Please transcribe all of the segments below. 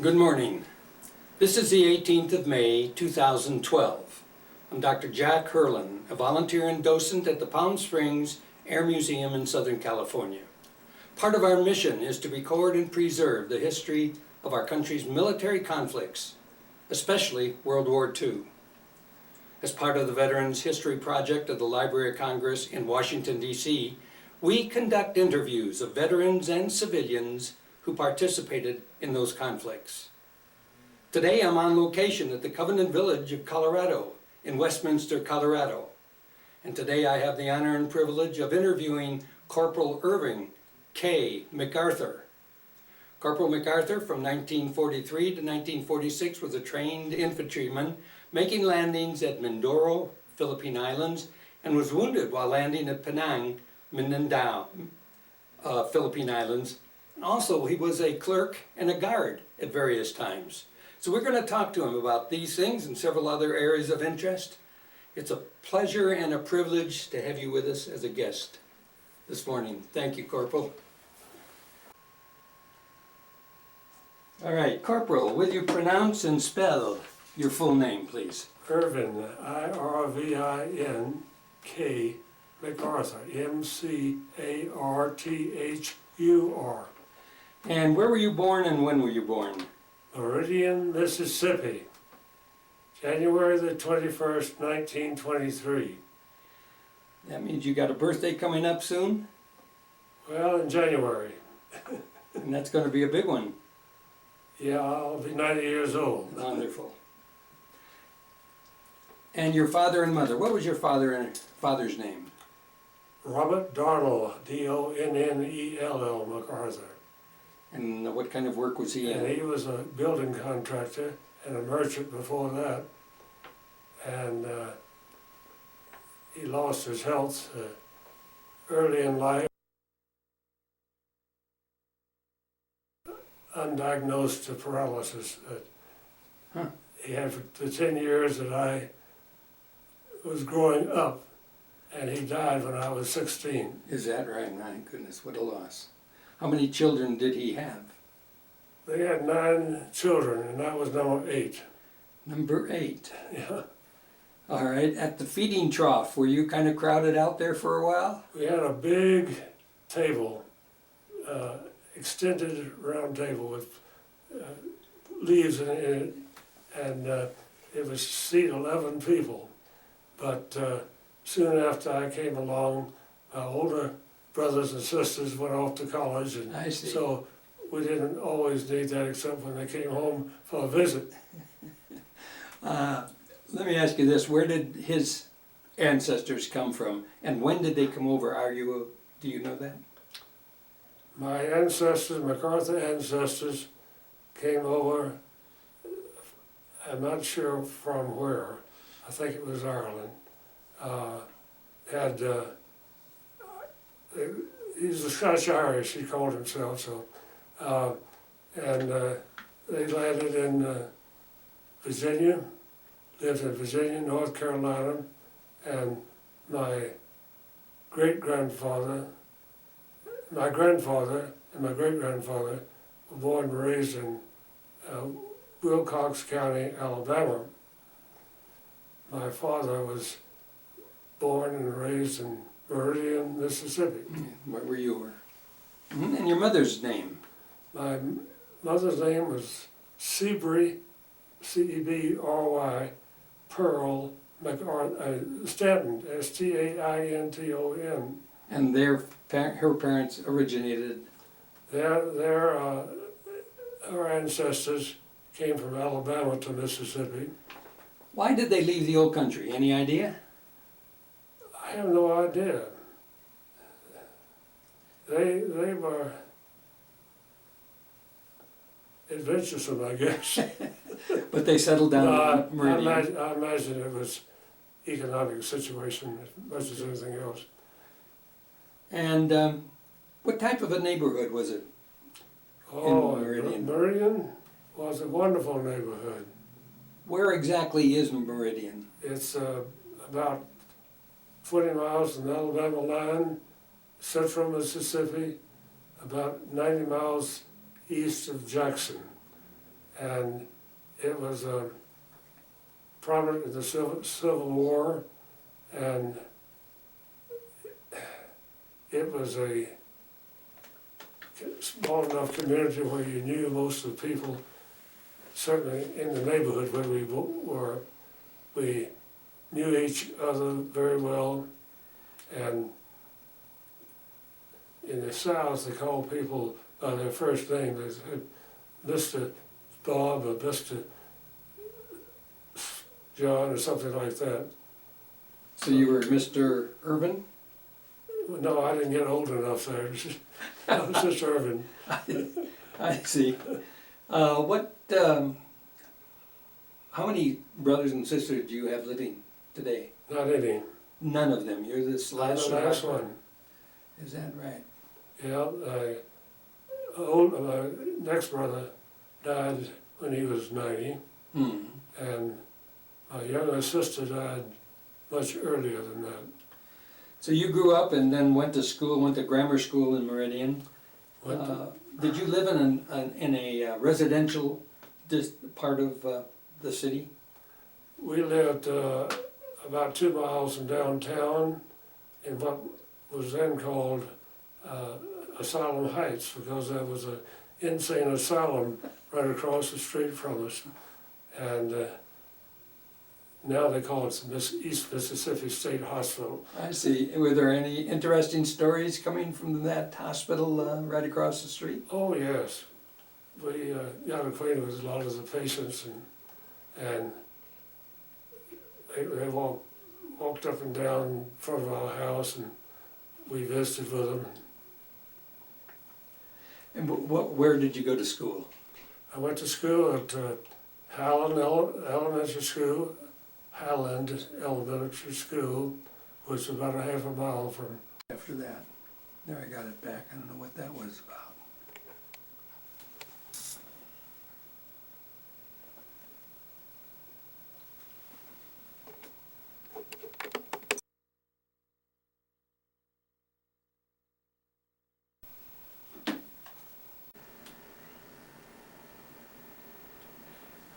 Good morning. This is the 18th of May, 2012. I'm Dr. Jack Herlin, a volunteer and docent at the Palm Springs Air Museum in Southern California. Part of our mission is to record and preserve the history of our country's military conflicts, especially World War II. As part of the Veterans History Project of the Library of Congress in Washington, D.C., we conduct interviews of veterans and civilians who participated in those conflicts. Today I'm on location at the Covenant Village of Colorado in Westminster, Colorado. And today I have the honor and privilege of interviewing Corporal Irving K. McArthur. Corporal McArthur from 1943 to 1946 was a trained infantryman making landings at Mindoro, Philippine Islands, and was wounded while landing at Penang, Mindanao, Philippine Islands. And also, he was a clerk and a guard at various times. So we're going to talk to him about these things and several other areas of interest. It's a pleasure and a privilege to have you with us as a guest this morning. Thank you, Corporal. All right, Corporal, will you pronounce and spell your full name, please? IRVIN, IRVIN, K. McArthur, McArthur. And where were you born and when were you born? Meridian, Mississippi, January the 21st, 1923. That means you got a birthday coming up soon? Well, in January. And that's going to be a big one. Yeah, I'll be 90 years old. Wonderful. And your father and mother, what was your father's name? Robert Darnell, D-O-N-N-E-L-L, McArthur. And what kind of work was he in? And he was a building contractor and a merchant before that. And he lost his health early in life. Undiagnosed paralysis. He had for the 10 years that I was growing up, and he died when I was 16. Is that right? My goodness, what a loss. How many children did he have? They had 9 children, and I was number 8. Number 8. Yeah. All right, at the feeding trough, were you kind of crowded out there for a while? We had a big table, extended round table with leaves in it, and it was seat 11 people. But soon after I came along, my older brothers and sisters went off to college, and I see. so we didn't always need that except when they came home for a visit. Let me ask you this, where did his ancestors come from, and when did they come over? Do you know that? My ancestors, McArthur ancestors, came over, I'm not sure from where, I think it was Ireland. He's a Scotch-Irish, he called himself, so. They landed in Virginia, lived in Virginia, North Carolina, and my grandfather and my great-grandfather were born and raised in Wilcox County, Alabama. My father was born and raised in Meridian, Mississippi. Where you were. And your mother's name? My mother's name was Sebry, C-E-B-R-Y, Pearl McArthur, Stanton, S-T-A-I-N-T-O-N. And her parents originated? Our ancestors came from Alabama to Mississippi. Why did they leave the old country? Any idea? I have no idea. They were adventuresome, I guess. But they settled down in Meridian. I imagine it was economic situation as much as anything else. And what type of a neighborhood was it? Oh, Meridian? Meridian was a wonderful neighborhood. Where exactly is Meridian? It's about 20 miles from the Alabama line, central Mississippi, about 90 miles east of Jackson. and it was prominent in the Civil War, and it was a small enough community where you knew most of the people, certainly in the neighborhood where we were. We knew each other very well, and in the South they called people by their first name. They said Mr. Bob or Mr. John or something like that. So you were Mr. Irvin? No, I didn't get old enough there. I was just Irvin. I see. How many brothers and sisters do you have living today? Not any. None of them. You're this last I'm the last survivor. one. Is that right? Yeah, my next brother died when he was 90, and my younger sister died much earlier than that. So you grew up and then went to school, went to grammar school in Meridian. Did you live in a residential part of the city? We lived about 2 miles from downtown in what was then called Asylum Heights, because there was an insane asylum right across the street from us. And now they call it the East Mississippi State Hospital. I see. Were there any interesting stories coming from that hospital right across the street? Oh yes, we got acquainted with a lot of the patients, and they walked up and down in front of our house, and we visited with them. And where did you go to school? I went to school at Highland Elementary School, Highland Elementary School, which is about a half a mile from. After that, there I got it back. I don't know what that was about.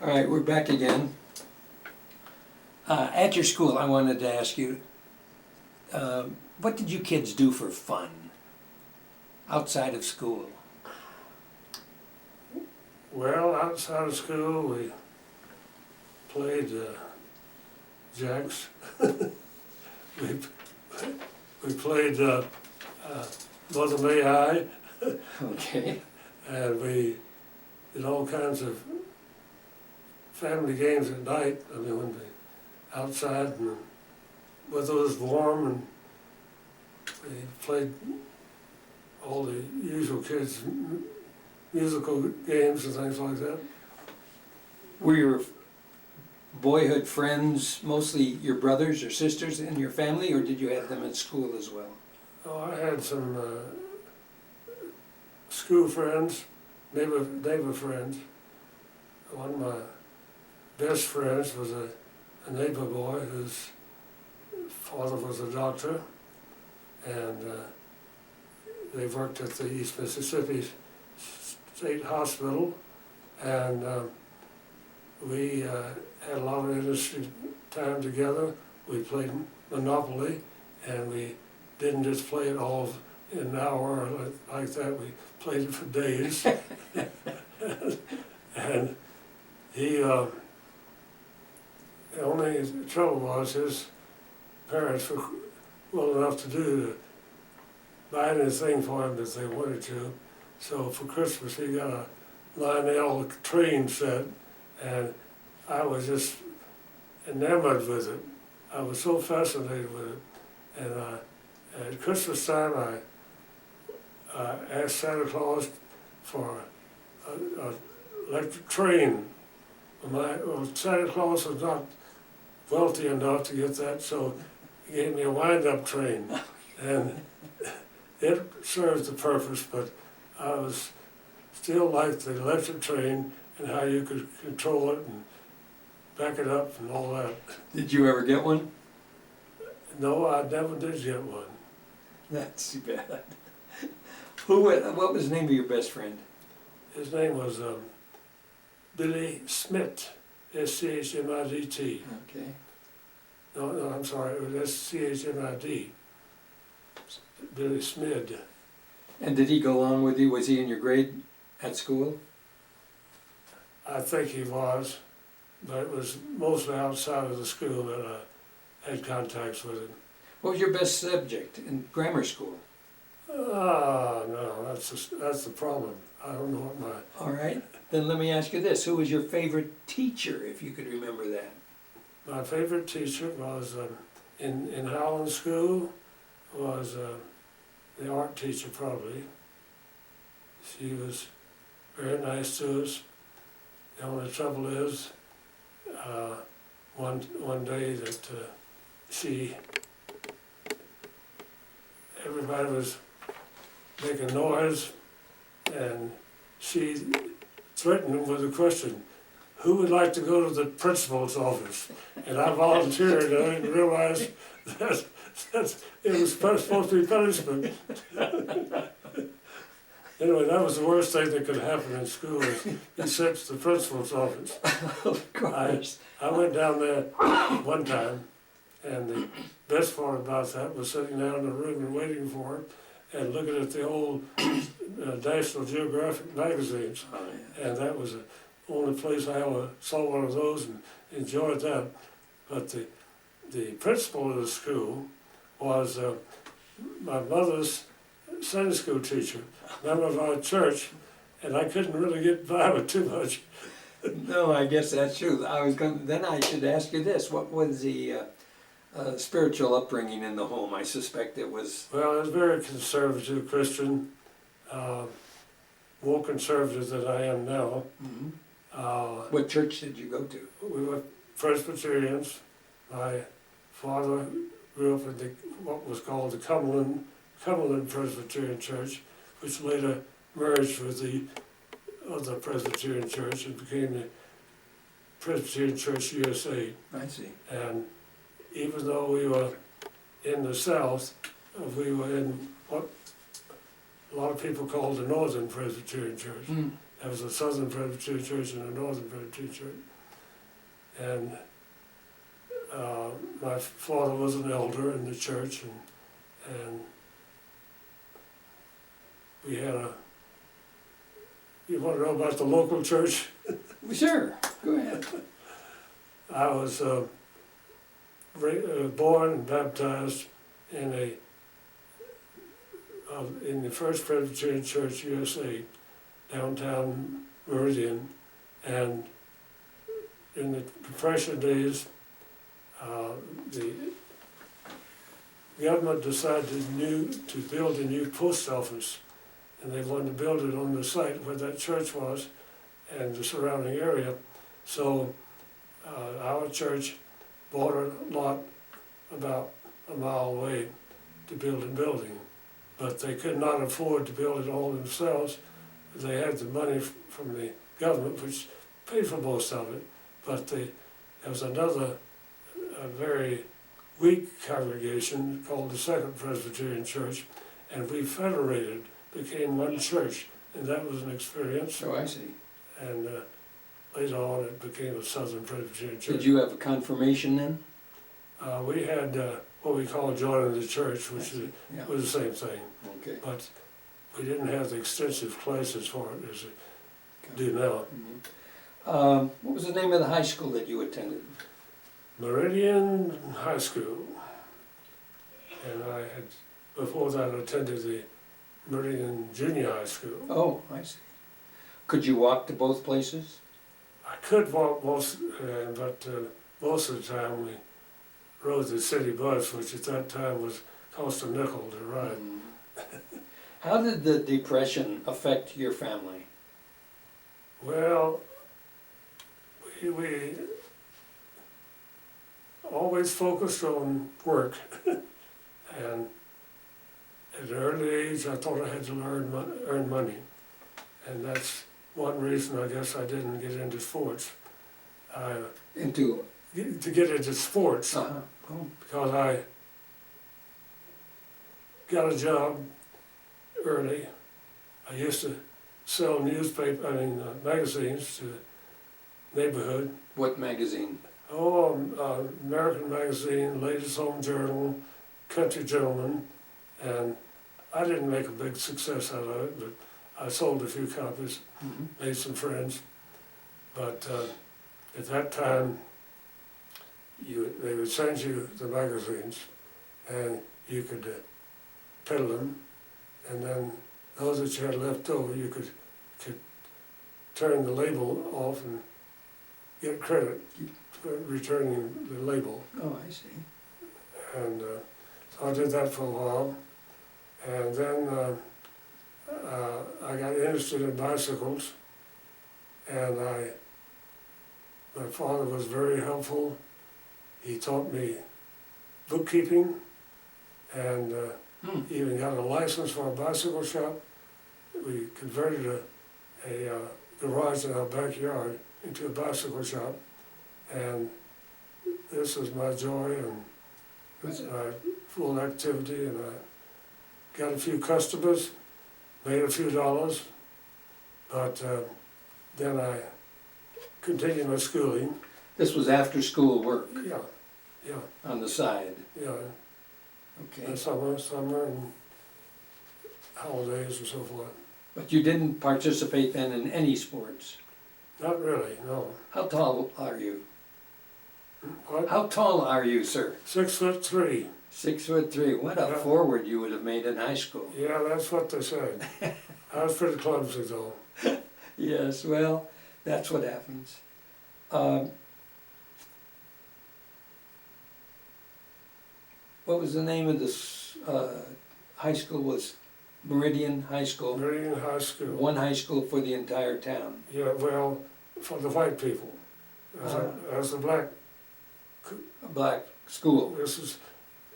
All right, we're back again. At your school, I wanted to ask you, what did you kids do for fun outside of school? Well, outside of school, we played jacks. we played WWII, Okay. and we did all kinds of family games at night. I mean, when we outside and the weather was warm, and we played all the usual kids' musical games and things like that. Were your boyhood friends mostly your brothers or sisters in your family, or did you have them at school as well? Oh, I had some school friends, neighbor friends. One of my best friends was a neighbor boy whose father was a doctor, and they worked at the East Mississippi State Hospital, and we had a lot of interesting time together. We played Monopoly, and we didn't just play it all in an hour like that. We played it for days. And he, the only trouble was his parents were well enough to buy anything for him that they wanted to. So for Christmas he got a Lionel train set, and I was just enamored with it. I was so fascinated with it. And at Christmas time I asked Santa Claus for an electric train. Santa Claus was not wealthy enough to get that, so he gave me a wind-up train. And it served the purpose, but I was still liked the electric train and how you could control it and back it up and all that. Did you ever get one? No, I never did get one. That's too bad. What was the name of your best friend? His name was Billy Schmidt, S-C-H-M-I-D-T. Okay. No, I'm sorry, it was S-C-H-M-I-D. Billy Schmid. And did he go along with you? Was he in your grade at school? I think he was, but it was mostly outside of the school that I had contacts with him. What was your best subject in grammar school? No, that's the problem. I don't know what my... All right. Then let me ask you this. Who was your favorite teacher, if you could remember that? My favorite teacher was, in Howland School, was the art teacher probably. She was very nice to us. The only trouble is, one day that everybody was making noise, and she threatened them with a question: who would like to go to the principal's office? And I volunteered, and I didn't realize that it was supposed to be punishment. Anyway, that was the worst thing that could happen in school, is be sent to the principal's office. Of course. I went down there one time, and the best part about that was sitting down in the room and waiting for her, and looking at the old National Geographic magazines. Oh, yeah. And that was the only place I ever saw one of those and enjoyed that. But the principal of the school was my mother's Sunday school teacher, member of our church, and I couldn't really get by with too much. No, I guess that's true. Then I should ask you this. What was the spiritual upbringing in the home? I suspect it was... Well, I was very conservative Christian, more conservative than I am now. Mm-hmm. What church did you go to? We were Presbyterians. My father grew up in what was called the Cumberland Presbyterian Church, which later merged with the other Presbyterian Church and became the Presbyterian Church USA. I see. And even though we were in the South, we were in what a lot of people call the Northern Presbyterian Church. Mm. There was a Southern Presbyterian Church and a Northern Presbyterian Church. And my father was an elder in the church, and we had you want to know about the local church? Sure, go ahead. I was born and baptized in the First Presbyterian Church USA, downtown Meridian, and in the Depression days, the government decided to build a new post office, and they wanted to build it on the site where that church was and the surrounding area. So our church bought a lot about a mile away to build a building, but they could not afford to build it all themselves. They had the money from the government, which paid for most of it, but there was another very weak congregation called the Second Presbyterian Church, and we federated, became one church, and that was an experience. Oh, I see. And later on it became a Southern Presbyterian Church. Did you have a confirmation then? We had what we call joining the church, which Yeah. was the same thing, Okay. but we didn't have the extensive classes for it as we do now. Mm-hmm. What was the name of the high school that you attended? Meridian High School, and I had before that attended the Meridian Junior High School. Oh, I see. Could you walk to both places? I could walk most, but most of the time we rode the city bus, which at that time was cost a nickel to ride. How did the Depression affect your family? Well, we always focused on work, and at an early age I thought I had to earn money, and that's one reason I guess I didn't get into sports. Into? To get into sports, Oh. because I got a job early. I used to sell magazines to neighborhood. What magazine? Oh, American Magazine, Ladies' Home Journal, Country Gentleman, and I didn't make a big success out of it, but I sold a few copies, made some friends. But at that time, they would send you the magazines, and you could peddle them, and then those that you had left over, you could turn the label off and get credit for returning the label. Oh, I see. And so I did that for a while, and then I got interested in bicycles, and my father was very helpful. He taught me bookkeeping, and even got a license for a bicycle shop. We converted a garage in our backyard into a bicycle shop, and this was my joy and my full activity, and I got a few customers, made a few dollars, but then I continued my schooling. This was after school work Yeah, on the side. yeah, Okay. summer and holidays and so forth. But you didn't participate then in any sports? Not really, no. How tall are you? What? How tall are you, sir? 6'3". 6'3". What a Yeah. forward you would have made in high school. Yeah, that's what they said. I was pretty clumsy though. Yes, well, that's what happens. What was the name of this high school? Was Meridian High School? Meridian High School. One high school for the entire town. Yeah, well, for the white people. As a black, A black school this is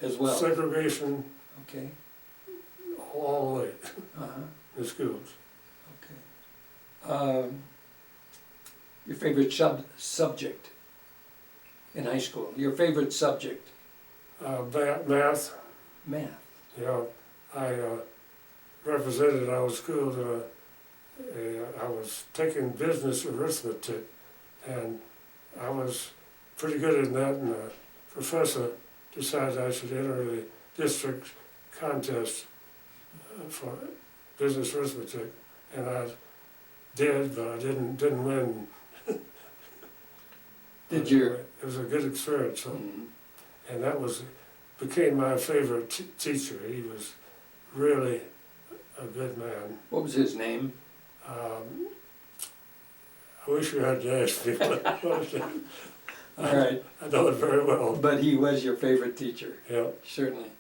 as well. segregation Okay. all the way Uh-huh. in schools. Okay. Your favorite subject in high school? Your favorite subject? Math, Math. yeah. I represented our school I was taking business arithmetic, and I was pretty good in that, and the professor decided I should enter the district contest for business arithmetic, and I did, but I didn't win. Did you? It was a good experience, so, Mhm. and that became my favorite teacher. He was really a good man. What was his name? I wish you had asked me, but All right. I know it very well. But he was your favorite teacher, Yeah. certainly.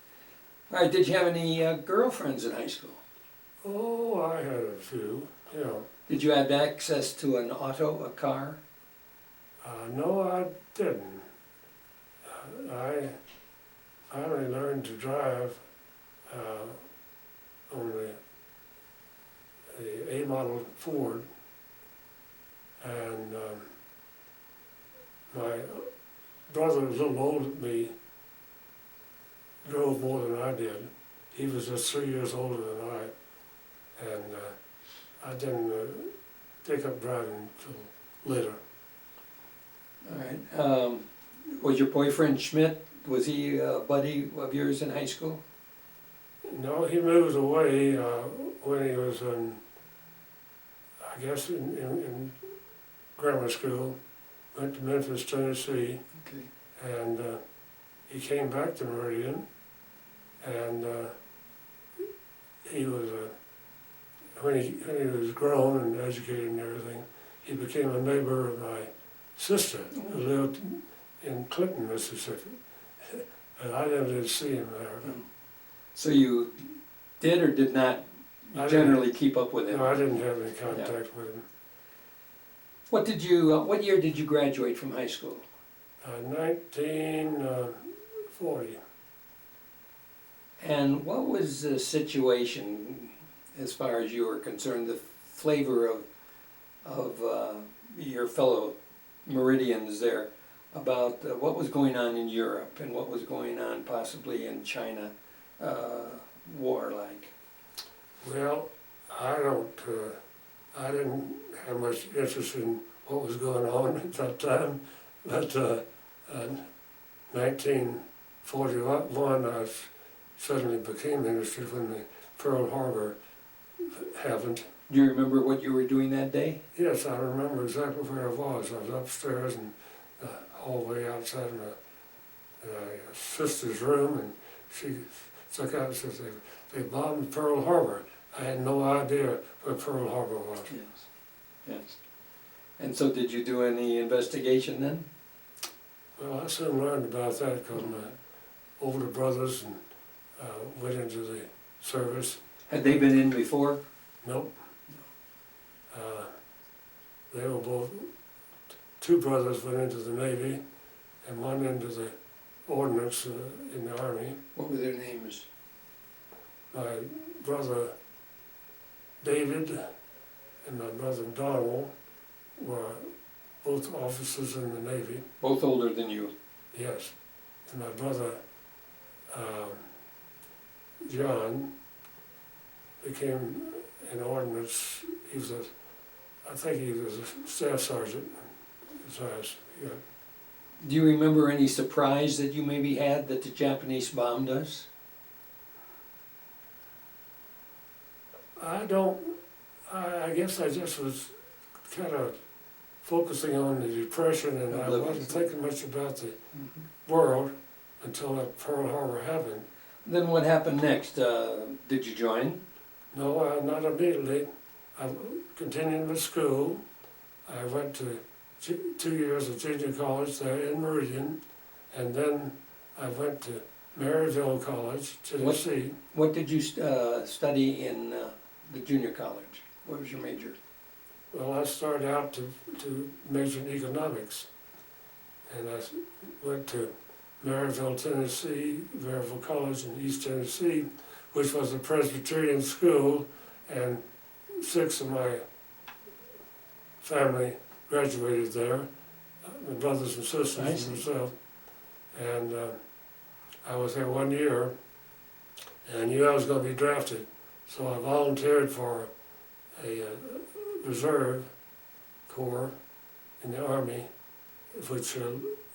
All right, did you have any girlfriends in high school? Oh, I had a few, yeah. Did you have access to an auto, a car? No, I didn't. I finally learned to drive on the A-model Ford, and my brother was a little older than me, drove more than I did. He was just 3 years older than I, and I didn't take up driving until later. All right. Was your boyfriend Schmidt, was he a buddy of yours in high school? No, he moved away when he was I guess in grammar school, went to Memphis, Tennessee, Okay. and he came back to Meridian, and he was when he was grown and educated and everything, he became a neighbor of my sister who lived in Clinton, Mississippi, and I never did see him there. So you did or did not I generally keep up with him? No, I didn't have any contact with him. What year did you graduate from high school? 1940. And what was the situation, as far as you were concerned, the flavor of your fellow Meridians there, about what was going on in Europe and what was going on possibly in China, war-like? Well, I didn't have much interest in what was going on at that time. But in 1941, I suddenly became interested when the Pearl Harbor happened. Do you remember what you were doing that day? Yes, I remember exactly where I was. I was upstairs in the hallway outside my sister's room, and she took out and says, they bombed Pearl Harbor. I had no idea where Pearl Harbor was. Yes, yes. And so did you do any investigation then? Well, I soon learned about that because my older brothers went into the service. Had they been in before? Nope. They were both, two brothers went into the Navy and one into the ordnance in the Army. What were their names? My brother David and my brother Donald were both officers in the Navy. Both older than you? Yes. And my brother John became an ordnance. He was I think he was a staff sergeant. Yeah. Do you remember any surprise that you maybe had that the Japanese bombed us? I don't. I guess I just was kind of focusing on the Depression, and I wasn't thinking much about the world until that Pearl Harbor happened. Then what happened next? Did you join? No, not immediately. I continued with school. I went to 2 years of junior college there in Meridian, and then I went to Maryville College, Tennessee. What did you study in the junior college? What was your major? Well, I started out to major in economics, and I went to Maryville, Tennessee, Maryville College in East Tennessee, which was a Presbyterian school, and 6 of my family graduated there, my brothers and sisters and myself. And I was there 1 year, and I knew I was going to be drafted, so I volunteered for a reserve corps in the Army, which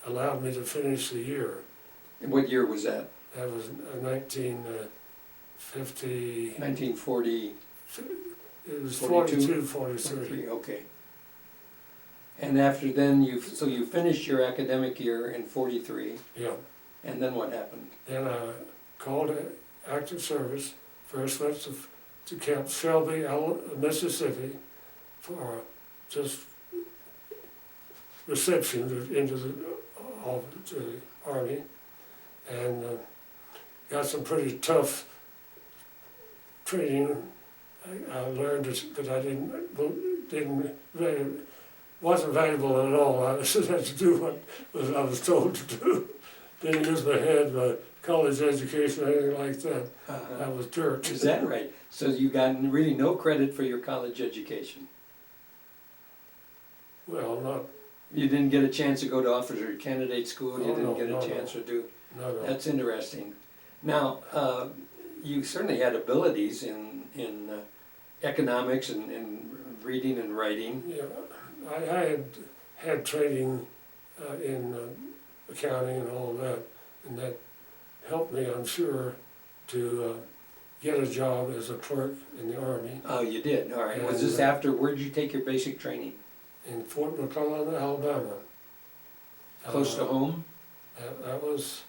allowed me to finish the year. And what year was that? That was 1950. 1940. It was 42, 42, 43. Okay. And after then, you finished your academic year in 43. Yeah. And then what happened? Then I called active service. First went to Camp Shelby, Mississippi, for just reception into the Army, and got some pretty tough training. I learned that I wasn't valuable at all. I just had to do what I was told to do. Didn't use my head, my college education, anything like that. I was dirt. Is that right? So you got really no credit for your college education? Well, not. You didn't get a chance to go to officer candidate school? You didn't get a chance to do? No. That's interesting. Now, you certainly had abilities in economics and reading and writing. Yeah, I had training in accounting and all that, and that helped me, I'm sure, to get a job as a clerk in the Army. Oh, you did? All right. Was this after, where did you take your basic training? In Fort McClellan, Alabama. Close to home? That was,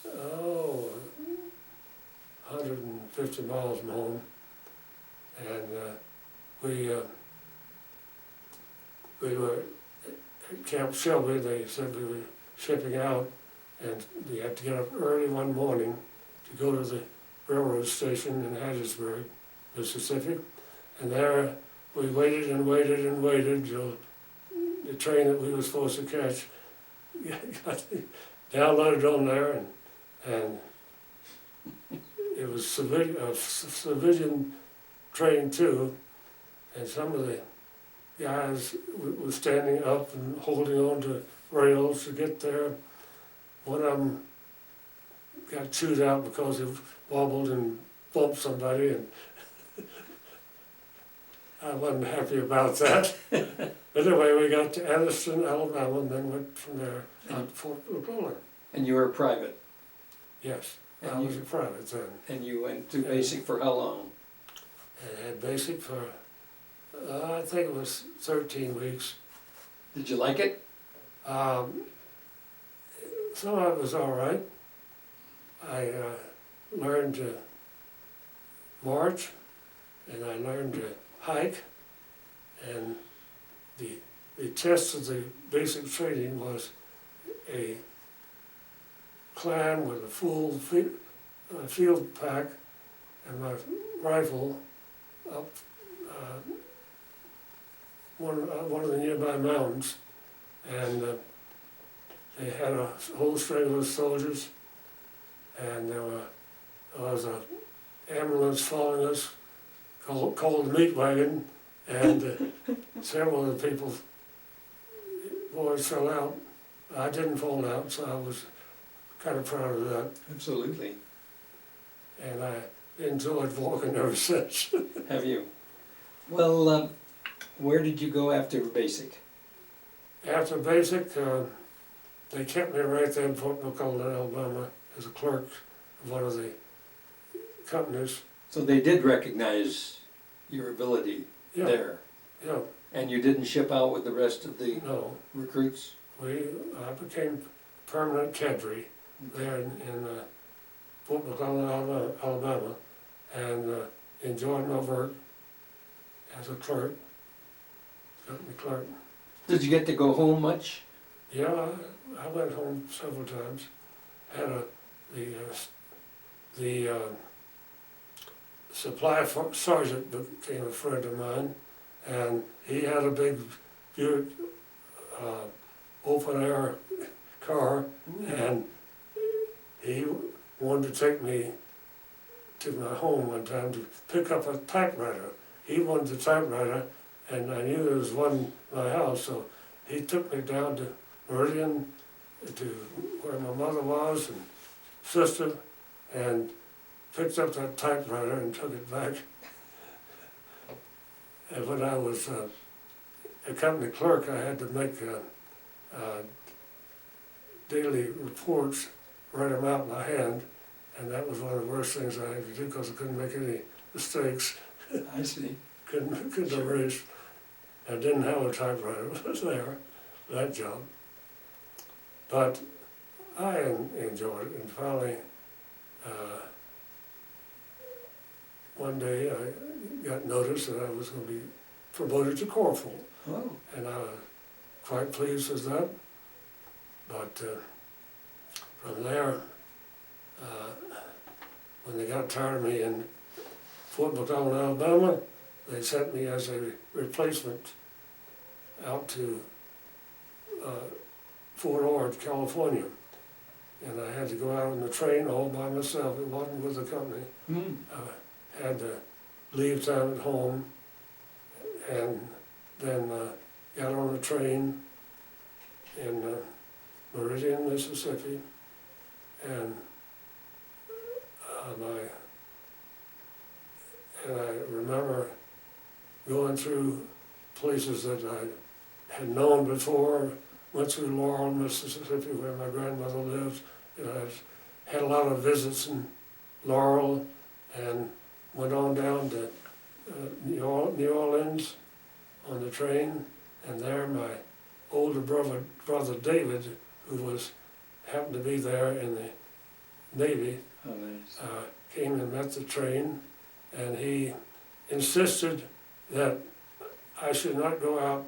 150 miles from home. And we were at Camp Shelby. They said we were shipping out, and we had to get up early one morning to go to the railroad station in Hattiesburg, Mississippi. And there we waited and waited and waited till the train that we were supposed to catch got downloaded on there, and it was civilian train too, and some of the guys were standing up and holding on to rails to get there. One of them got chewed out because he wobbled and bumped somebody, and I wasn't happy about that. Anyway, we got to Addison, Alabama, and then went from there out to Fort McClellan. And you were private, Yes, And I was you- a private then. and you went to basic for how long? And had basic for, I think it was 13 weeks. Did you like it? Some of it was all right. I learned to march, and I learned to hike, and the test of the basic training was a climb with a full field pack and my rifle up one of the nearby mountains, and they had a whole string of soldiers, and there was an ambulance following us called the meat wagon, and several of the people's boys fell out. I didn't fall out, so I was kind of proud of that, Absolutely. and I enjoyed walking ever since. Have you? Well, where did you go after basic? After basic, they kept me right there in Fort McClellan, Alabama, as a clerk of one of the companies. So they did recognize your ability Yeah, there, yeah, and you didn't ship out with the rest of the no, recruits? I became permanent cadre there in Fort McClellan, Alabama, and enjoyed my work as a clerk, company clerk. Did you get to go home much? Yeah, I went home several times. Had the supply sergeant became a friend of mine, and he had a big Buick open air car, and he wanted to take me to my home one time to pick up a typewriter. He wanted the typewriter, and I knew there was one in my house, so he took me down to Meridian, to where my mother was and sister, and picked up that typewriter and took it back. And when I was a company clerk, I had to make daily reports, write them out by hand, and that was one of the worst things I had to do because I couldn't make any mistakes, I see. couldn't erase. I didn't have a typewriter there, that job. But I enjoyed it, and finally, one day I got notice that I was going to be promoted to corporal, Oh, and I was quite pleased with that. But from there, when they got tired of me in Fort McClellan, Alabama, they sent me as a replacement out to Fort Ord, California. And I had to go out on the train all by myself. It wasn't with the company. I had to leave time at home, and then got on a train in Meridian, Mississippi, and I remember going through places that I had known before. Went through Laurel, Mississippi, where my grandmother lived. I had a lot of visits in Laurel, and went on down to New Orleans on the train, and there my older brother David, who happened to be there in the Navy, oh, nice. came and met the train, and he insisted that I should not go out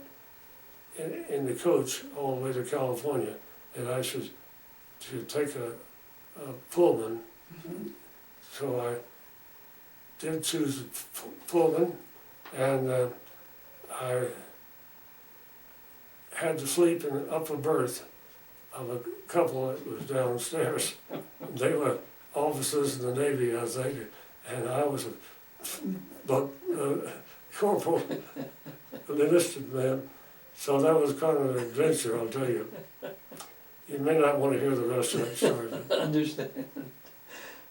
in the coach all the way to California, that I should take a Pullman. So I did choose a Pullman, and I had to sleep in the upper berth of a couple that was downstairs. They were officers in the Navy, I think, and I was a corporal, an enlisted man. So that was kind of an adventure, I'll tell you. You may not want to hear the rest of that story. But Understand.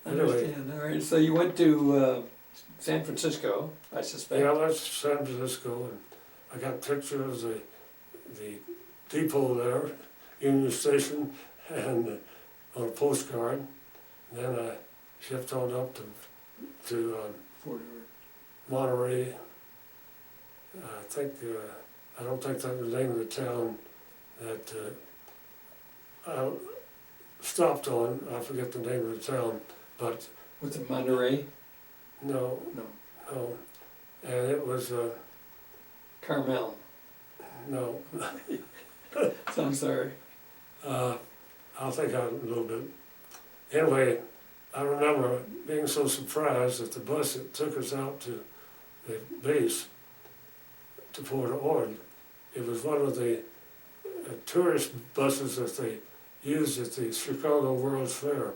Anyway. Understand. All right. So you went to San Francisco, I suspect. Yeah, that's San Francisco, and I got pictures of the depot there, Union Station, and on a postcard. And then I shipped on up to Fort Monterey. I think, I don't think that was the name of the town that I stopped on. I forget the name of the town, but Was it Monterey? no, No. no. And it was, Carmel. no, So I'm sorry. I'll think on it a little bit. Anyway, I remember being so surprised that the bus that took us out to the base, to Port Ord, it was one of the tourist buses that they used at the Chicago World's Fair.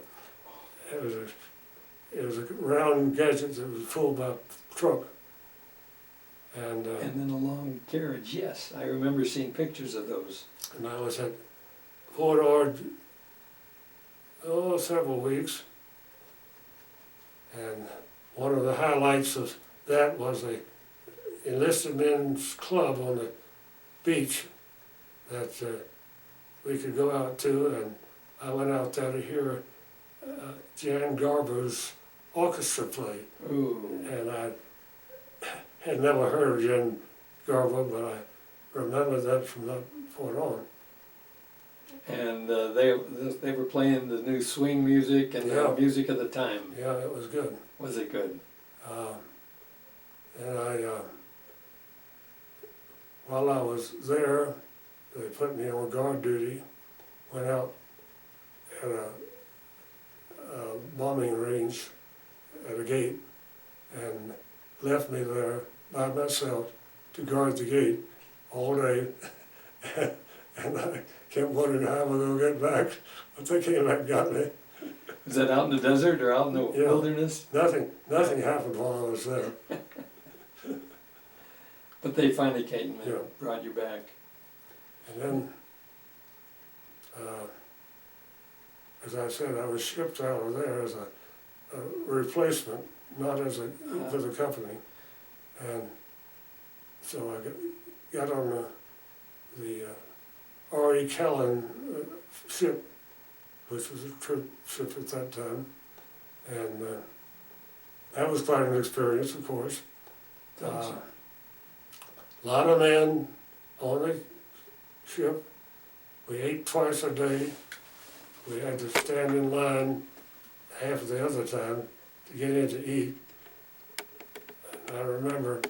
It was a round gadget that was pulled by a truck. And then a long carriage, yes. I remember seeing pictures of those. I was at Port Ord, several weeks. And one of the highlights of that was a enlisted men's club on the beach that we could go out to, and I went out there to hear Jan Garber's orchestra play. Ooh. And I had never heard of Jan Garber, but I remember that from that point on. And they were playing the new swing music and Yeah. the music of the time. Yeah, it was good. Was it good? And while I was there, they put me on guard duty, went out at a bombing range at a gate, and left me there by myself to guard the gate all day. And I kept wondering how I'm going to get back, but they came back and got me. Was that out in the desert or out in the Yeah. wilderness? Nothing happened while I was there. But they finally came and Yeah. brought you back. And then, as I said, I was shipped out of there as a replacement, not as a for the company. And so I got on the R.E. Callan ship, which was a troop ship at that time. And that was quite an experience, of course. A lot of men on the ship. We ate twice a day. We had to stand in line half of the other time to get in to eat. And I remember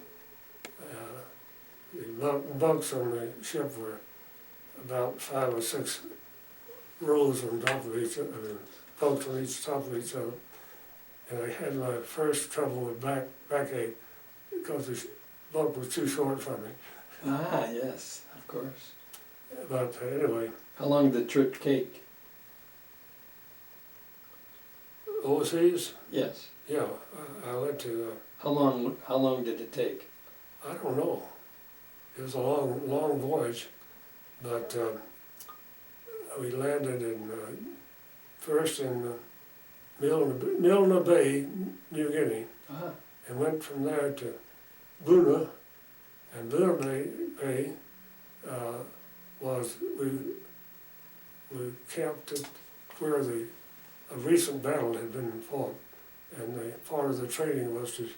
the bunks on the ship were about 5 or 6 rows on top of each other, bunks on each top of each other. And I had my first trouble with backache because the bunk was too short for me. Ah, yes, of course. But anyway, How long did the trip take? overseas, Yes. yeah, I went to, How long did it take? I don't know. It was a long voyage, but we landed in first in Milne Bay, New Guinea, Ah, and went from there to Buna, and Buna Bay was we camped at where a recent battle had been fought, and part of the training was to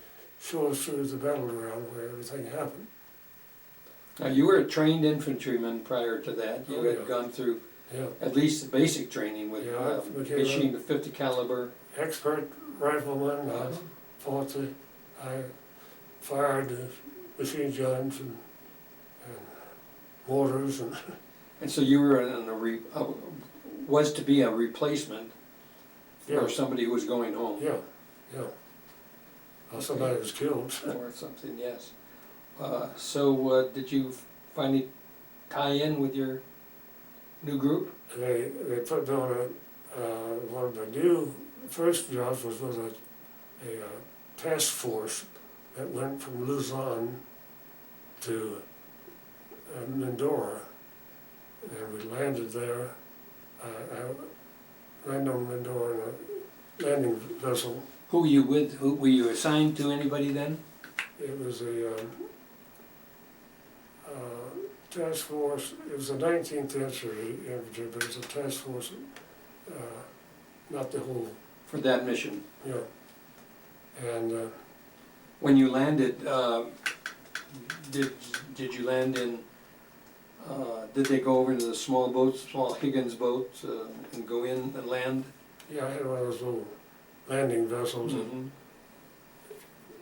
show us through the battleground where everything happened. now you were a trained infantryman prior to that. You Oh, had yeah. gone through Yeah, at least the basic training with Yeah, I became machine 50 caliber. expert rifleman. I fired the machine guns and mortars and And so you were was to be a replacement yeah, for somebody who was going home. yeah. Well, somebody was killed. Or something, yes. Did you finally tie in with your new group? They put down one of the new first jobs was with a task force that went from Luzon to Mindoro, and we landed there. I landed on Mindoro in a landing vessel, Who were you with? Who, were you assigned to anybody then? It was a task force, it was a 19th century infantry, but it's a task force, not the whole, For that mission? you know. And When you landed, did you land in, did they go over into the small boats, small Higgins boats, and go in and land? yeah, I had one of those little landing vessels that Mhm.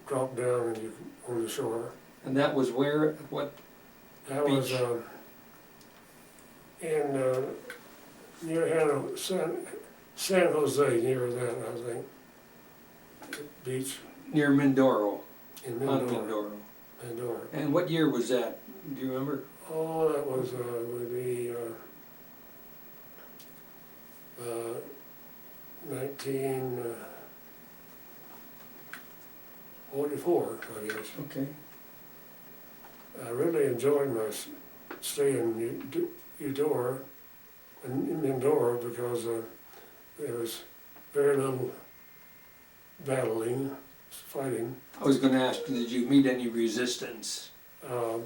drop down and you can, on the shore. And that was where, what, That was Beach. in near San Jose, near that, I think. Beach near Mindoro? in On Mindoro. Mindoro. Mindoro. And what year was that? Do you remember? Oh, that was would be 1944, I guess. Okay. I really enjoyed my stay in Eudora, in Mindoro, because there was very little battling, fighting. I was gonna ask, did you meet any resistance? By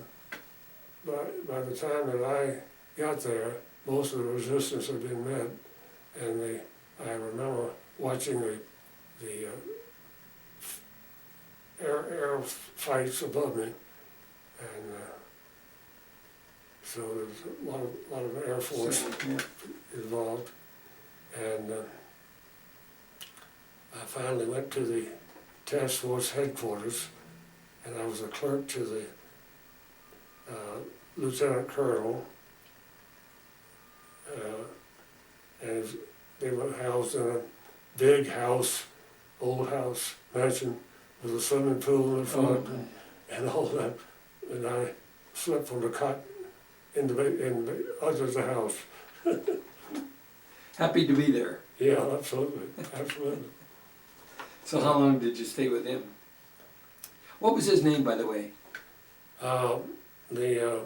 the time that I got there, most of the resistance had been met, and I remember watching the air fights above me, and so there was a lot of Air Force Yeah. involved, and I finally went to the task force headquarters, and I was a clerk to the lieutenant colonel, and they were housed in a big house, old house, mansion, with a swimming pool in front, and all that, and I slept on the cot in the under the house. Happy to be there. Yeah, absolutely, absolutely. So how long did you stay with him? What was his name, by the way? The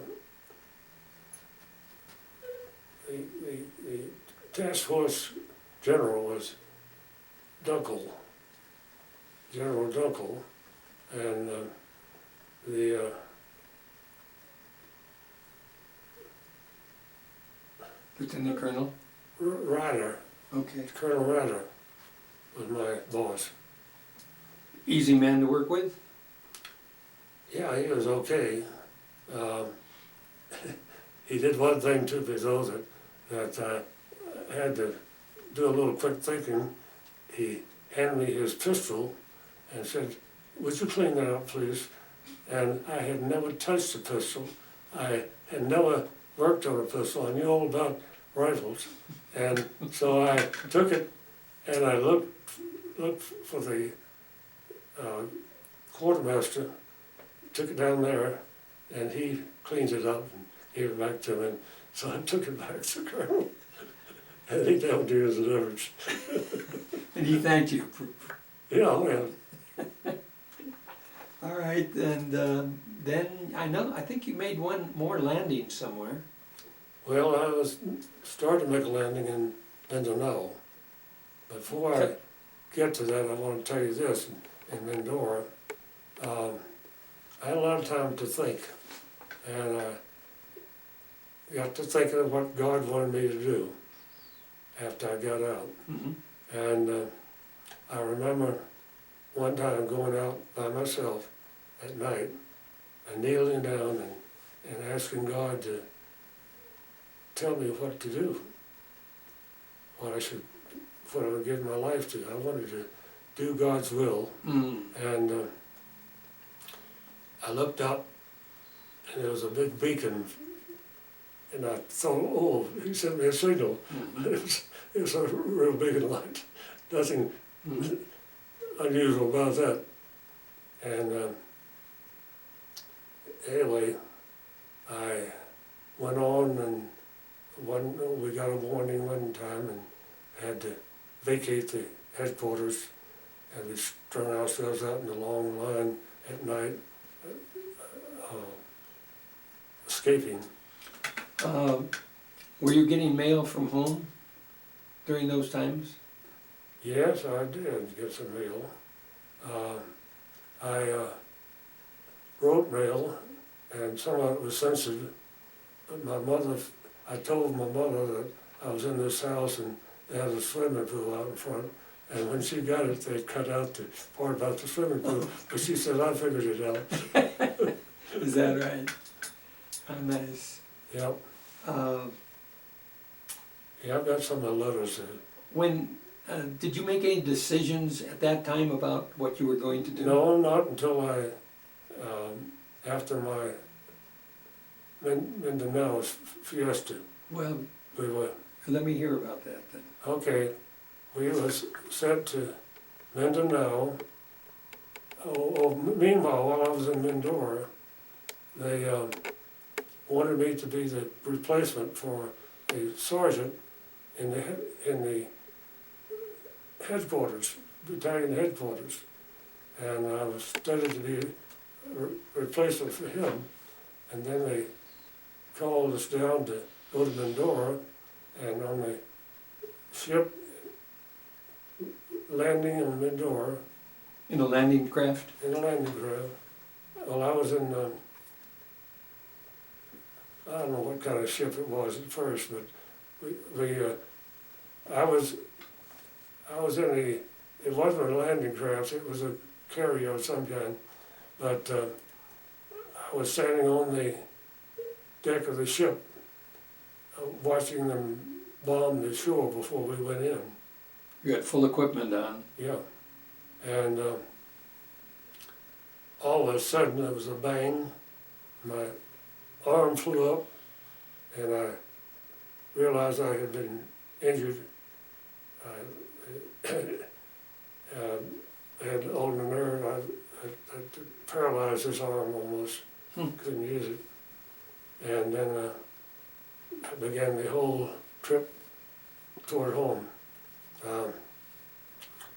task force general was Dunkel, General Dunkel, and the Lieutenant Colonel? Ryder, Okay. Colonel Ryder, was my boss. Easy man to work with? Yeah, he was okay. He did one thing to me though that I had to do a little quick thinking. He handed me his pistol and said, "Would you clean that up, please?" And I had never touched a pistol. I had never worked on a pistol. I knew all about rifles. And so I took it and I looked for the quartermaster, took it down there, and he cleaned it up and gave it back to me. And so I took it back to the colonel. I think that would do as a difference. And he thanked you. Yeah, oh yeah. All right, and then I think you made one more landing somewhere. Well, I was starting to make a landing in Mindanao. Before I get to that, I want to tell you this, in Mindoro, I had a lot of time to think, and I got to thinking of what God wanted me to do after I got out. Mm-hmm. And I remember one time going out by myself at night and kneeling down and asking God to tell me what to do, what I would give my life to. I wanted to do God's will. Mm. And I looked up and there was a big beacon, and I thought, oh, he sent me a signal. Mm-hmm. It was a real beacon light, nothing Mm-hmm. unusual about that. And anyway, I went on, and we got a warning one time and had to vacate the headquarters, and we strung ourselves out in a long line at night, escaping. Were you getting mail from home during those times? Yes, I did get some mail. I wrote mail, and some of it was censored, but I told my mother that I was in this house and they had a swimming pool out in front, and when she got it, they cut out the part about the swimming pool, but she said, I figured it out. Is that right? Oh, nice. Yep, Uh, yeah, I've got some of the letters there. When, did you make any decisions at that time about what you were going to do? No, not until after my Mindanao fiesta. Well, We were, let me hear about that then. okay, we was sent to Mindanao. Meanwhile, while I was in Mindoro, they wanted me to be the replacement for a sergeant in the headquarters, battalion headquarters. And I was studied to be a replacement for him. And then they called us down to go to Mindoro, and on the ship landing in Mindoro, In a landing craft? in a landing craft, well, I was in, I don't know what kind of ship it was at first, but I was in it wasn't a landing craft, it was a carrier of some kind, but I was standing on the deck of the ship, watching them bomb the shore before we went in. You had full equipment on? Yeah, and all of a sudden there was a bang, my arm flew up, and I realized I had been injured. I had on the nerve, I paralyzed this arm almost, couldn't use it. And then I began the whole trip toward home.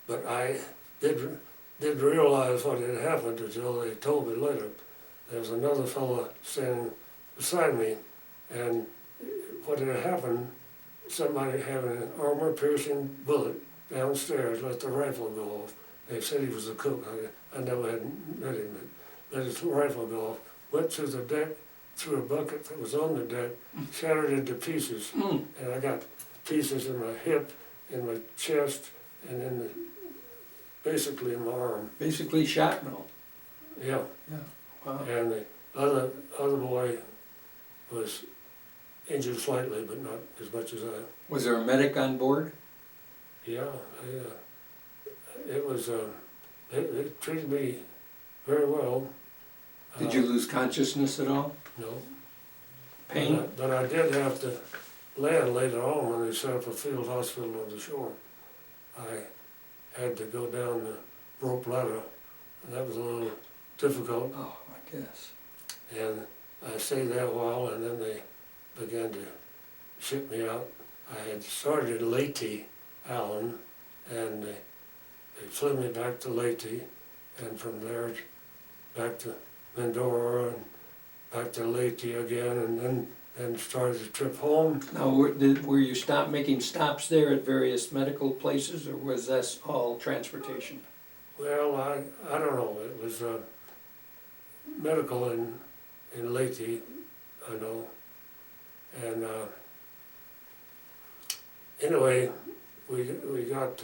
But I didn't realize what had happened until they told me later. There was another fellow standing beside me, and what had happened, somebody had an armor-piercing bullet downstairs, let the rifle go off. They said he was a cook. I never had met him, but let his rifle go off. Went through the deck, through a bucket that was on the deck, shattered into pieces, and I got pieces in my hip, in my chest, and in basically in my arm. Basically shrapnel. Yeah. Yeah. Wow. And the other boy was injured slightly, but not as much as I. Was there a medic on board? Yeah, it was. They treated me very well. Did you lose consciousness at all? No. Pain? But I did have to land later on when they set up a field hospital on the shore. I had to go down the rope ladder, and that was a little difficult. Oh, I guess. And I stayed there a while, and then they began to ship me out. I had started in Leyte, Allen, and they flew me back to Leyte, and from there back to Mindoro, and back to Leyte again, and then started the trip home. Now, were you making stops there at various medical places, or was that all transportation? Well, I don't know. It was medical in Leyte, I know. And anyway, we got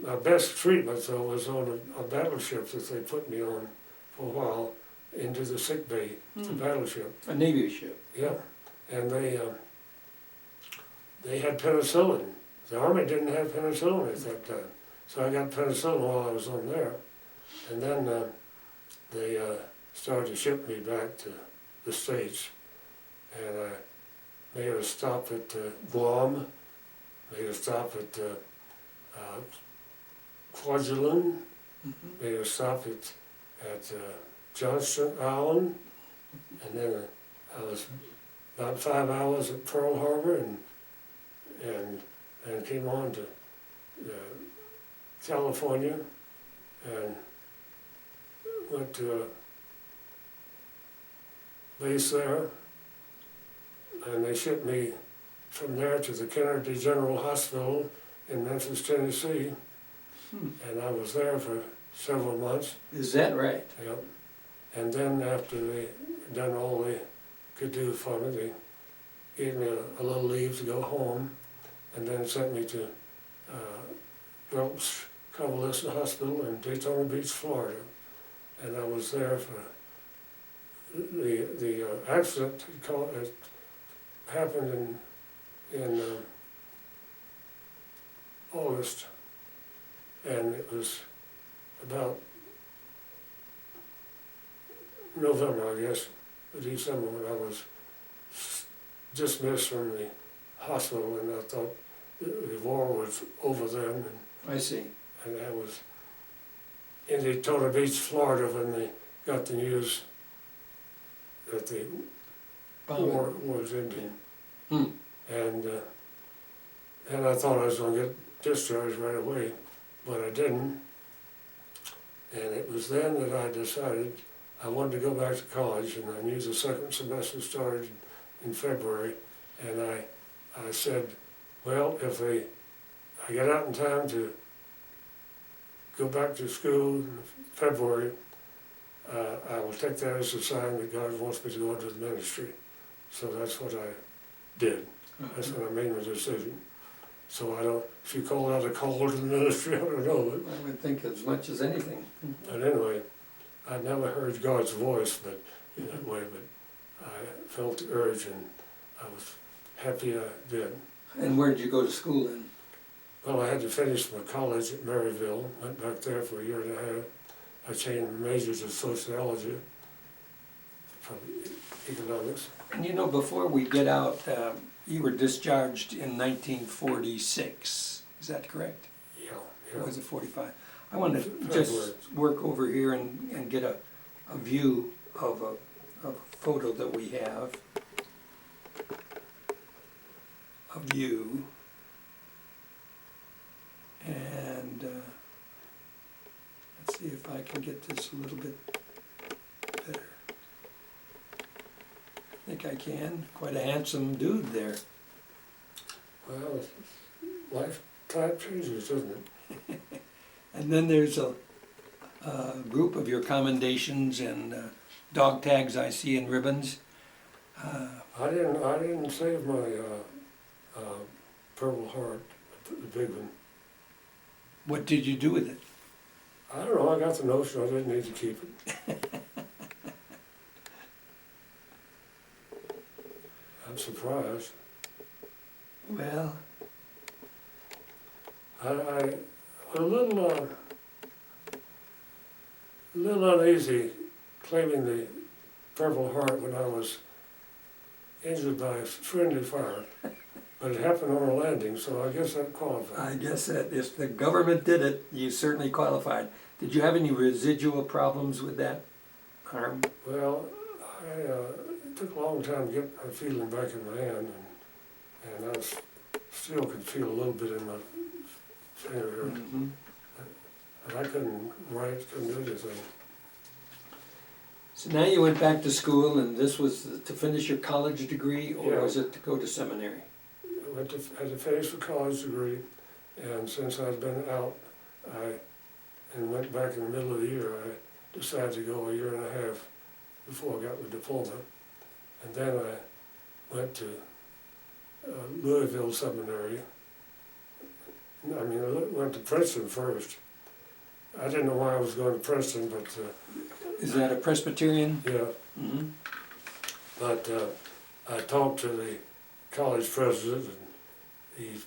my best treatment though was on a battleship that they put me on for a while into the sick bay, the battleship. A Navy ship? Yeah, and they had penicillin. The Army didn't have penicillin at that time, so I got penicillin while I was on there. And then they started to ship me back to the States, and I made a stop at Guam, made a stop at Kwajalein, made a stop at Johnston Island, and then I was about 5 hours at Pearl Harbor, and came on to California, and went to a base there, and they shipped me from there to the Kennedy General Hospital in Memphis, Tennessee, and I was there for several months. Is that right? Yep. And then after they done all they could do for me, they gave me a little leave to go home, and then sent me to Phelps Convalescent Hospital in Daytona Beach, Florida. And I was there for the accident had happened in August, and it was about November, I guess, or December, when I was dismissed from the hospital, and I thought the war was over then, I see. and that was in Daytona Beach, Florida, when they got the news that the war was ending. Hmm. And I thought I was going to get discharged right away, but I didn't. And it was then that I decided I wanted to go back to college, and I knew the second semester started in February, and I said, well, if I get out in time to go back to school in February, I will take that as a sign that God wants me to go into the ministry. So that's what I did. That's when I made my decision. So I don't, if you call that a call to the ministry, I don't know. I would think as much as anything. But anyway, I never heard God's voice, but in that way, but I felt the urge, and I was happy I did. And where did you go to school then? Well, I had to finish my college at Maryville, went back there for a year and a half. I changed majors to sociology from economics. And you know, before we get out, you were discharged in 1946. Is that correct? Yeah, Or yeah. was it 45? I want to just work over here and get a view of a photo that we have of you. And let's see if I can get this a little bit better. I think I can. Quite a handsome dude there. Well, life type changes, doesn't it? And then there's a group of your commendations and dog tags I see and ribbons. I didn't save my Purple Heart, the big one. What did you do with it? I don't know, I got the notion I didn't need to keep it. I'm surprised. Well, I was a little uneasy claiming the Purple Heart when I was injured by friendly fire, but it happened on a landing, so I guess that qualified. I guess that if the government did it, you certainly qualified. Did you have any residual problems with that arm? Well, it took a long time to get my feeling back in my hand, and I still could feel a little bit in my finger, Mm-hmm. but I couldn't write, couldn't do anything. So now you went back to school, and this was to finish your college degree, or Yeah. was it to go to seminary? I had to finish a college degree, and since I'd been out, and went back in the middle of the year, I decided to go a year and a half before I got the diploma. And then I went to Louisville Seminary. I mean, I went to Princeton first. I didn't know why I was going to Princeton, but Is that a Presbyterian? yeah. Mm-hmm. But I talked to the college president, and he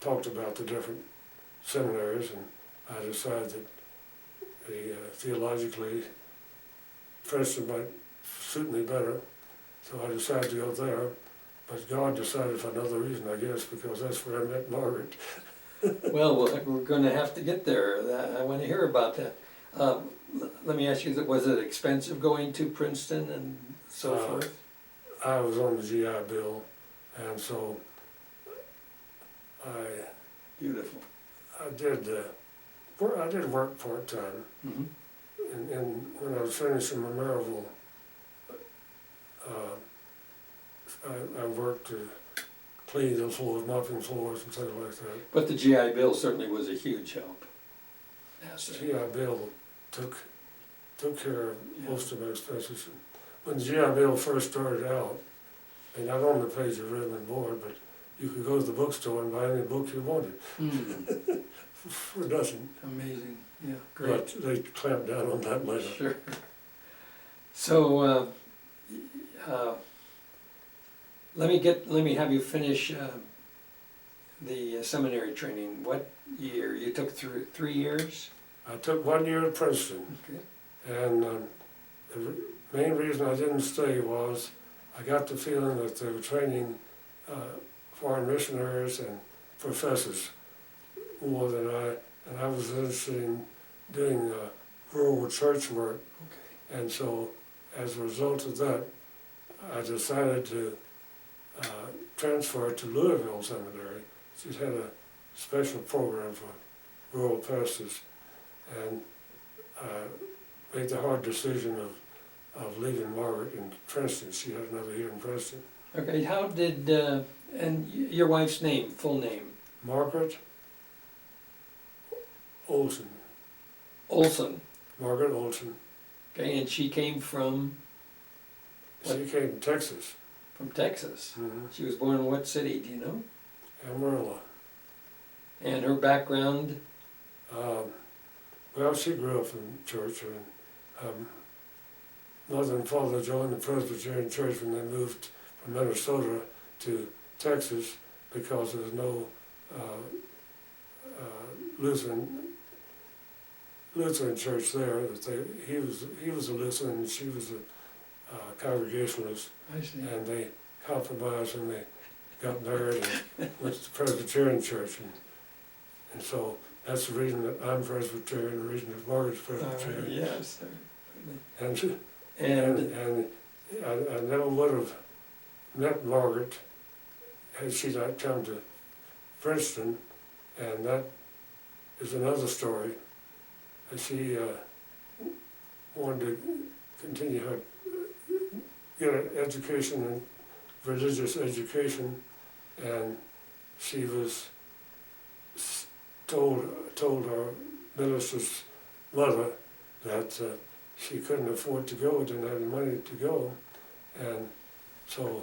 talked about the different seminaries, and I decided that theologically Princeton might suit me better, so I decided to go there. But God decided for another reason, I guess, because that's where I met Margaret. Well, we're going to have to get there. I want to hear about that. Let me ask you, was it expensive going to Princeton and so forth? I was on the GI Bill, and so Beautiful. I did work part-time. Mm-hmm. And when I was finishing my Maryville, I worked to clean the floors, mopping floors and things like that. But the GI Bill certainly was a huge help. GI Bill took care of most of my expenses. When the GI Bill first started out, they not only paid your room and board, but you could go to the bookstore and buy any book you wanted for nothing. Amazing, yeah, great. But they clamped down on that later. Sure. So, let me have you finish the seminary training. What year? You took through 3 years? I took 1 year at Princeton, Okay. and the main reason I didn't stay was I got the feeling that they were training foreign missionaries and professors more than and I was interested in doing rural church work. Okay. And so, as a result of that, I decided to transfer to Louisville Seminary. She's had a special program for rural pastors, and made the hard decision of leaving Margaret in Princeton. She had another year in Princeton. Okay, how did, and your wife's name, full name? Margaret Olson. Olson. Margaret Olson. Okay, and she came from She came from Texas. Texas. Mm-hmm. She was born in what city, do you know? Amarillo. And her background? Well, she grew up in church, and mother and father joined the Presbyterian Church when they moved from Minnesota to Texas because there was no Lutheran church there. He was a Lutheran and she was a Congregationalist, I see. and they compromised and they got married and went to the Presbyterian Church, and so that's the reason that I'm Presbyterian, the reason that Margaret's Presbyterian. Yes. And I never would have met Margaret had she not come to Princeton, and that is another story. She wanted to continue her get an education and religious education, and she was told her minister's mother that she couldn't afford to go, didn't have the money to go, and so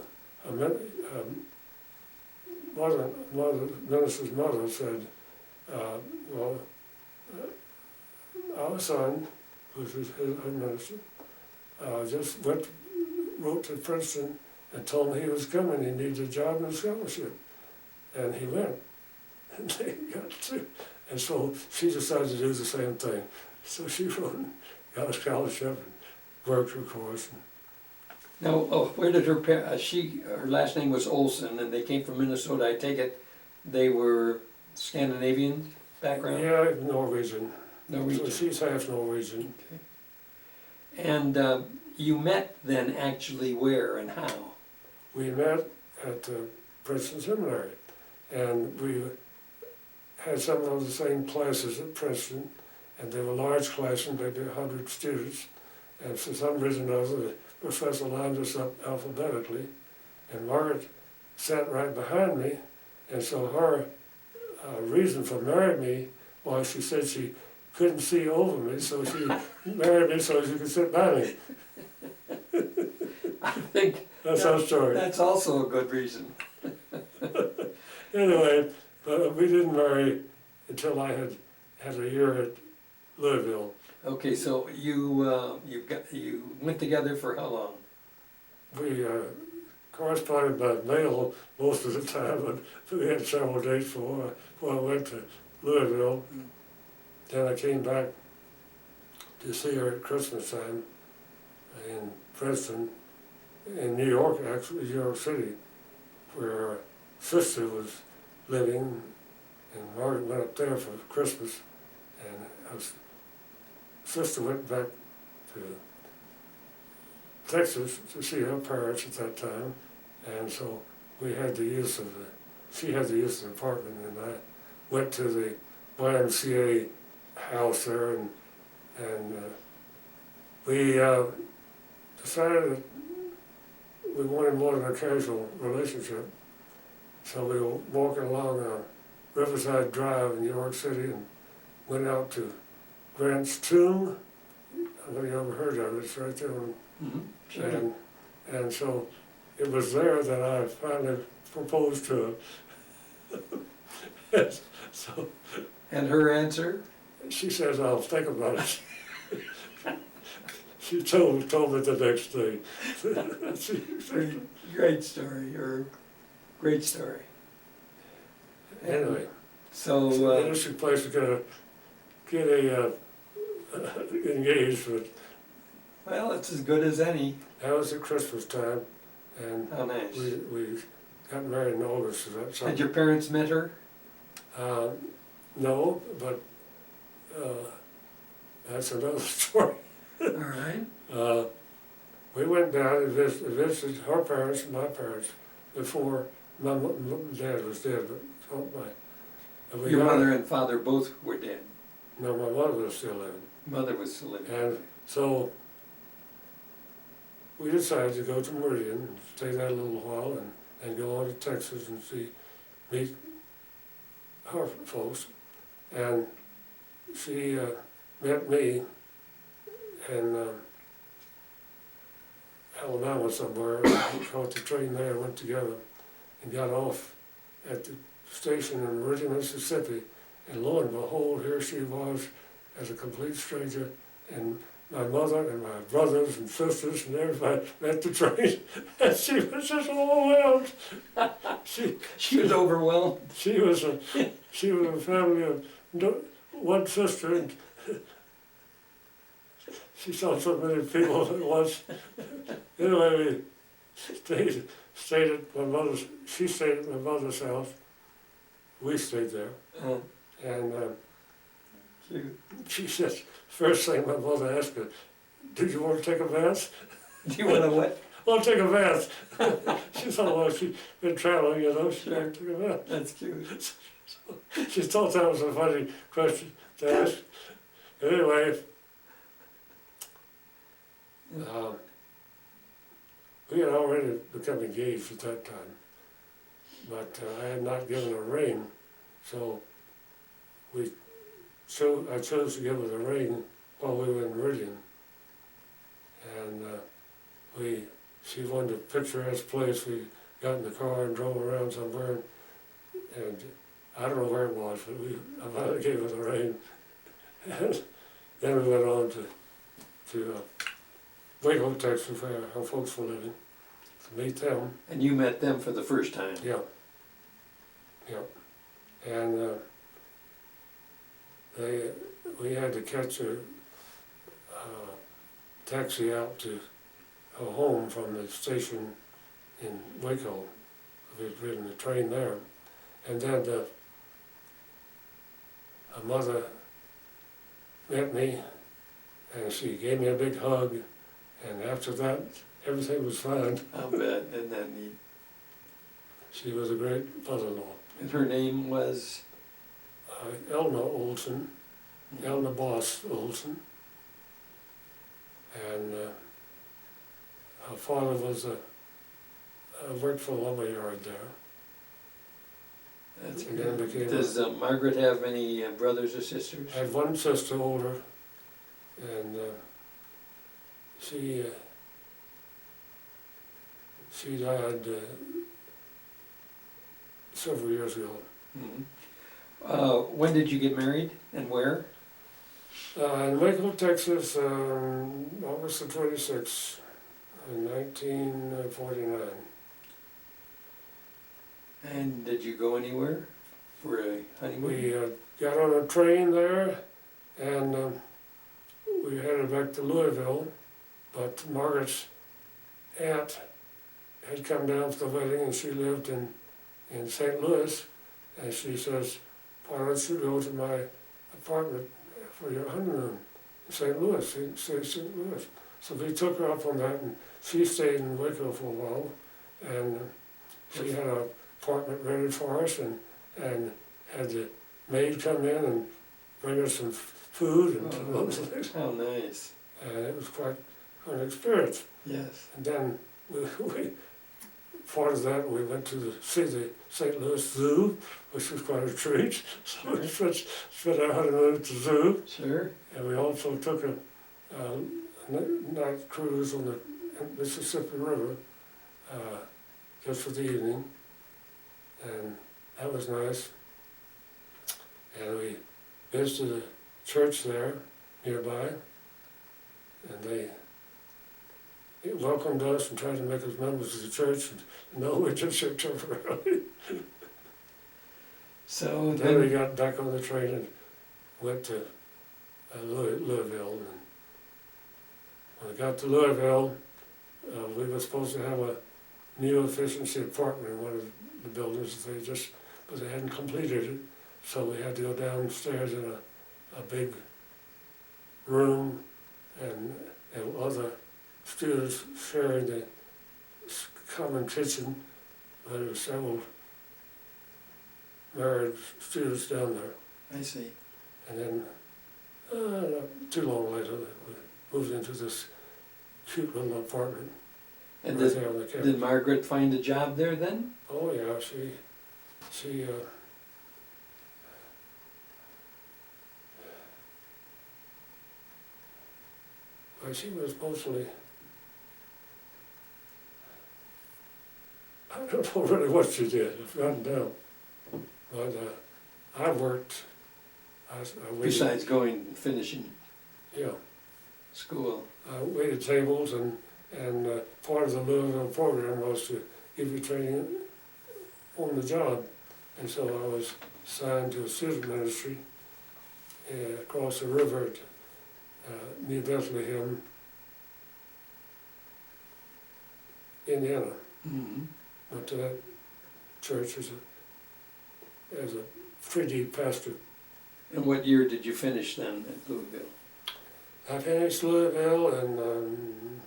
minister's mother said, well, our son, who's her minister, just wrote to Princeton and told him he was coming, he needed a job and a scholarship, and he went, and they got to, and so she decided to do the same thing. So she wrote and got a scholarship and worked her course. Now, where did her last name was Olson, and they came from Minnesota. I take it they were Scandinavian background? Yeah, Norwegian. Norwegian. So she's half Norwegian. Okay. And you met then actually where and how? We met at Princeton Seminary, and we had some of the same classes at Princeton, and they were large classes, maybe 100 students, and for some reason or other, the professor lined us up alphabetically, and Margaret sat right behind me, and so her reason for marrying me was she said she couldn't see over me, so she married me so she could sit by me. I think that's our story. That's also a good reason. Anyway, but we didn't marry until I had a year at Louisville. Okay, so you went together for how long? We corresponded by mail most of the time, but we had several dates before I went to Louisville. Then I came back to see her at Christmas time in Princeton, in New York, actually, New York City, where her sister was living, and Margaret went up there for Christmas, and her sister went back to Texas to see her parents at that time, and so we had the use of she had the use of the apartment, and I went to the YMCA house there, and we decided that we wanted more than a casual relationship. So we were walking along Riverside Drive in New York City and went out to Grant's tomb. I know you ever heard of it, it's right there on, Sure. and so it was there that I finally proposed to her. So And her answer? she says, I'll think about it. She told me the next day. Great story, or great story. Anyway, So, it's an interesting place to get engaged with. well, it's as good as any. That was at Christmas time, and How nice. we got married in August. Is that Had something? your parents met her? No, but that's another story. All right. We went down and visited her parents and my parents before my dad was dead. But and we Your got- mother and father both were dead. No, my mother was still living. Mother was still living. And so we decided to go to Meridian and stay there a little while and go on to Texas and meet her folks. And she met me in Alabama somewhere. We caught the train there, went together and got off at the station in Meridian, Mississippi. And lo and behold, here she was as a complete stranger, and my mother and my brothers and sisters and everybody met the train, and she was just overwhelmed. She was overwhelmed. She was a family of one sister, and she saw so many people at once. Anyway, we stayed at my mother's. She stayed at my mother's house. We stayed there, and Cute. she said, first thing my mother asked her, "Did you want to take a bath?" Do you want to what? "I'll take a bath." She thought, well, she'd been traveling, you know, she Sure. had to take a bath. That's cute. She thought that was a funny question to ask. Anyway, we had already become engaged at that time, but I had not given a ring, so I chose to give her the ring while we were in Meridian. And she wanted a picturesque place. We got in the car and drove around somewhere, and I don't know where it was, but I finally gave her the ring. And then we went on to Waco, Texas, where our folks were living, to meet them. And you met them for the first time. Yeah. And we had to catch a taxi out to a home from the station in Waco. We'd ridden the train there. And then a mother met me, and she gave me a big hug, and after that, everything was fine. I'll bet. Isn't that neat? She was a great mother-in-law. And her name was? Elna Olson, Elna Boss Olson. And her father was worked for a lumber yard there. That's And then good. became Does Margaret have any brothers or sisters? I had one sister older, and she died several years ago. Mm-hmm. When did you get married and where? In Waco, Texas, August the 26th, in 1949. And did you go anywhere for a honeymoon? We got on a train there, and we headed back to Louisville, but Margaret's aunt had come down for the wedding, and she lived in St. Louis, and she says, why don't you go to my apartment for your honeymoon in St. Louis, St. Louis. So we took her up on that, and she stayed in Waco for a while, and she had an apartment ready for us, and had the maid come in and bring us some food and those things. How nice. And it was quite an experience. Yes. And then we part of that, we went to see the St. Louis Zoo, which was quite a treat. So we spent our honeymoon at the zoo. Sure. And we also took a night cruise on the Mississippi River just for the evening, and that was nice. And we visited a church there nearby, and they welcomed us and tried to make us members of the church, and no, we just here temporarily. So Then we then, got back on the train and went to Louisville. And when we got to Louisville, we were supposed to have a new efficiency apartment in one of the buildings. But they hadn't completed it, so we had to go downstairs in a big room, and other students sharing the common kitchen. But there were several married students down there. I see. And then, not too long later, we moved into this cute little apartment And right did, there on the campus. did Margaret find a job there then? Oh yeah, she well, she was mostly, I don't know really what she did, I've forgotten now. But I worked, I waited, Besides going and finishing yeah, school. I waited tables, and part of the Louisville program was to give you training on the job. And so I was assigned to a student ministry across the river at, near Bethlehem, Indiana. Mm-hmm. Went to that church as a 3D pastor. And what year did you finish then at Louisville? I finished Louisville in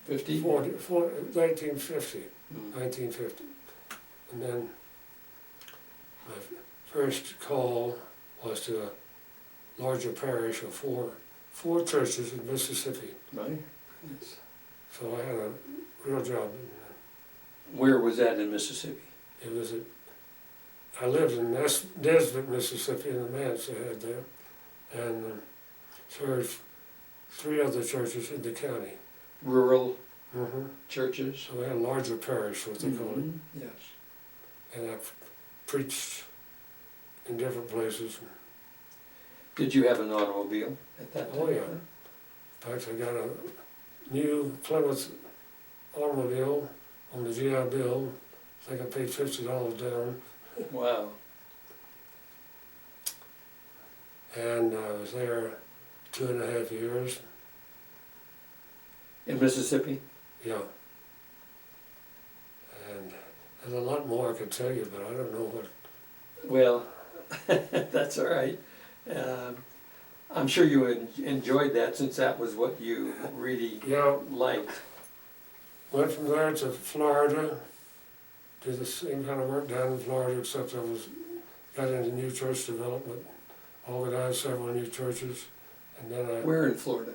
50? 1950. Mm. 1950. And then my first call was to a larger parish of four churches in Mississippi. My goodness. So I had a real job. Where was that in Mississippi? It was I lived in Nesbitt, Mississippi, in the manse they had there, and served 3 other churches in the county. Rural Mm-hmm. churches? So we had a larger parish, what they call it. Mhm. Yes. And I preached in different places. Did you have an automobile at that time? Oh, yeah. In fact, I got a new Plymouth automobile on the GI Bill. I think I paid $50 down. Wow. And I was there 2.5 years. In Mississippi? Yeah. And there's a lot more I could tell you, but I don't know what. Well, that's all right. I'm sure you enjoyed that, since that was what you really Yeah, liked. went from there to Florida. Did the same kind of work down in Florida, except I got into new church development, organized several new churches, and then Where in Florida?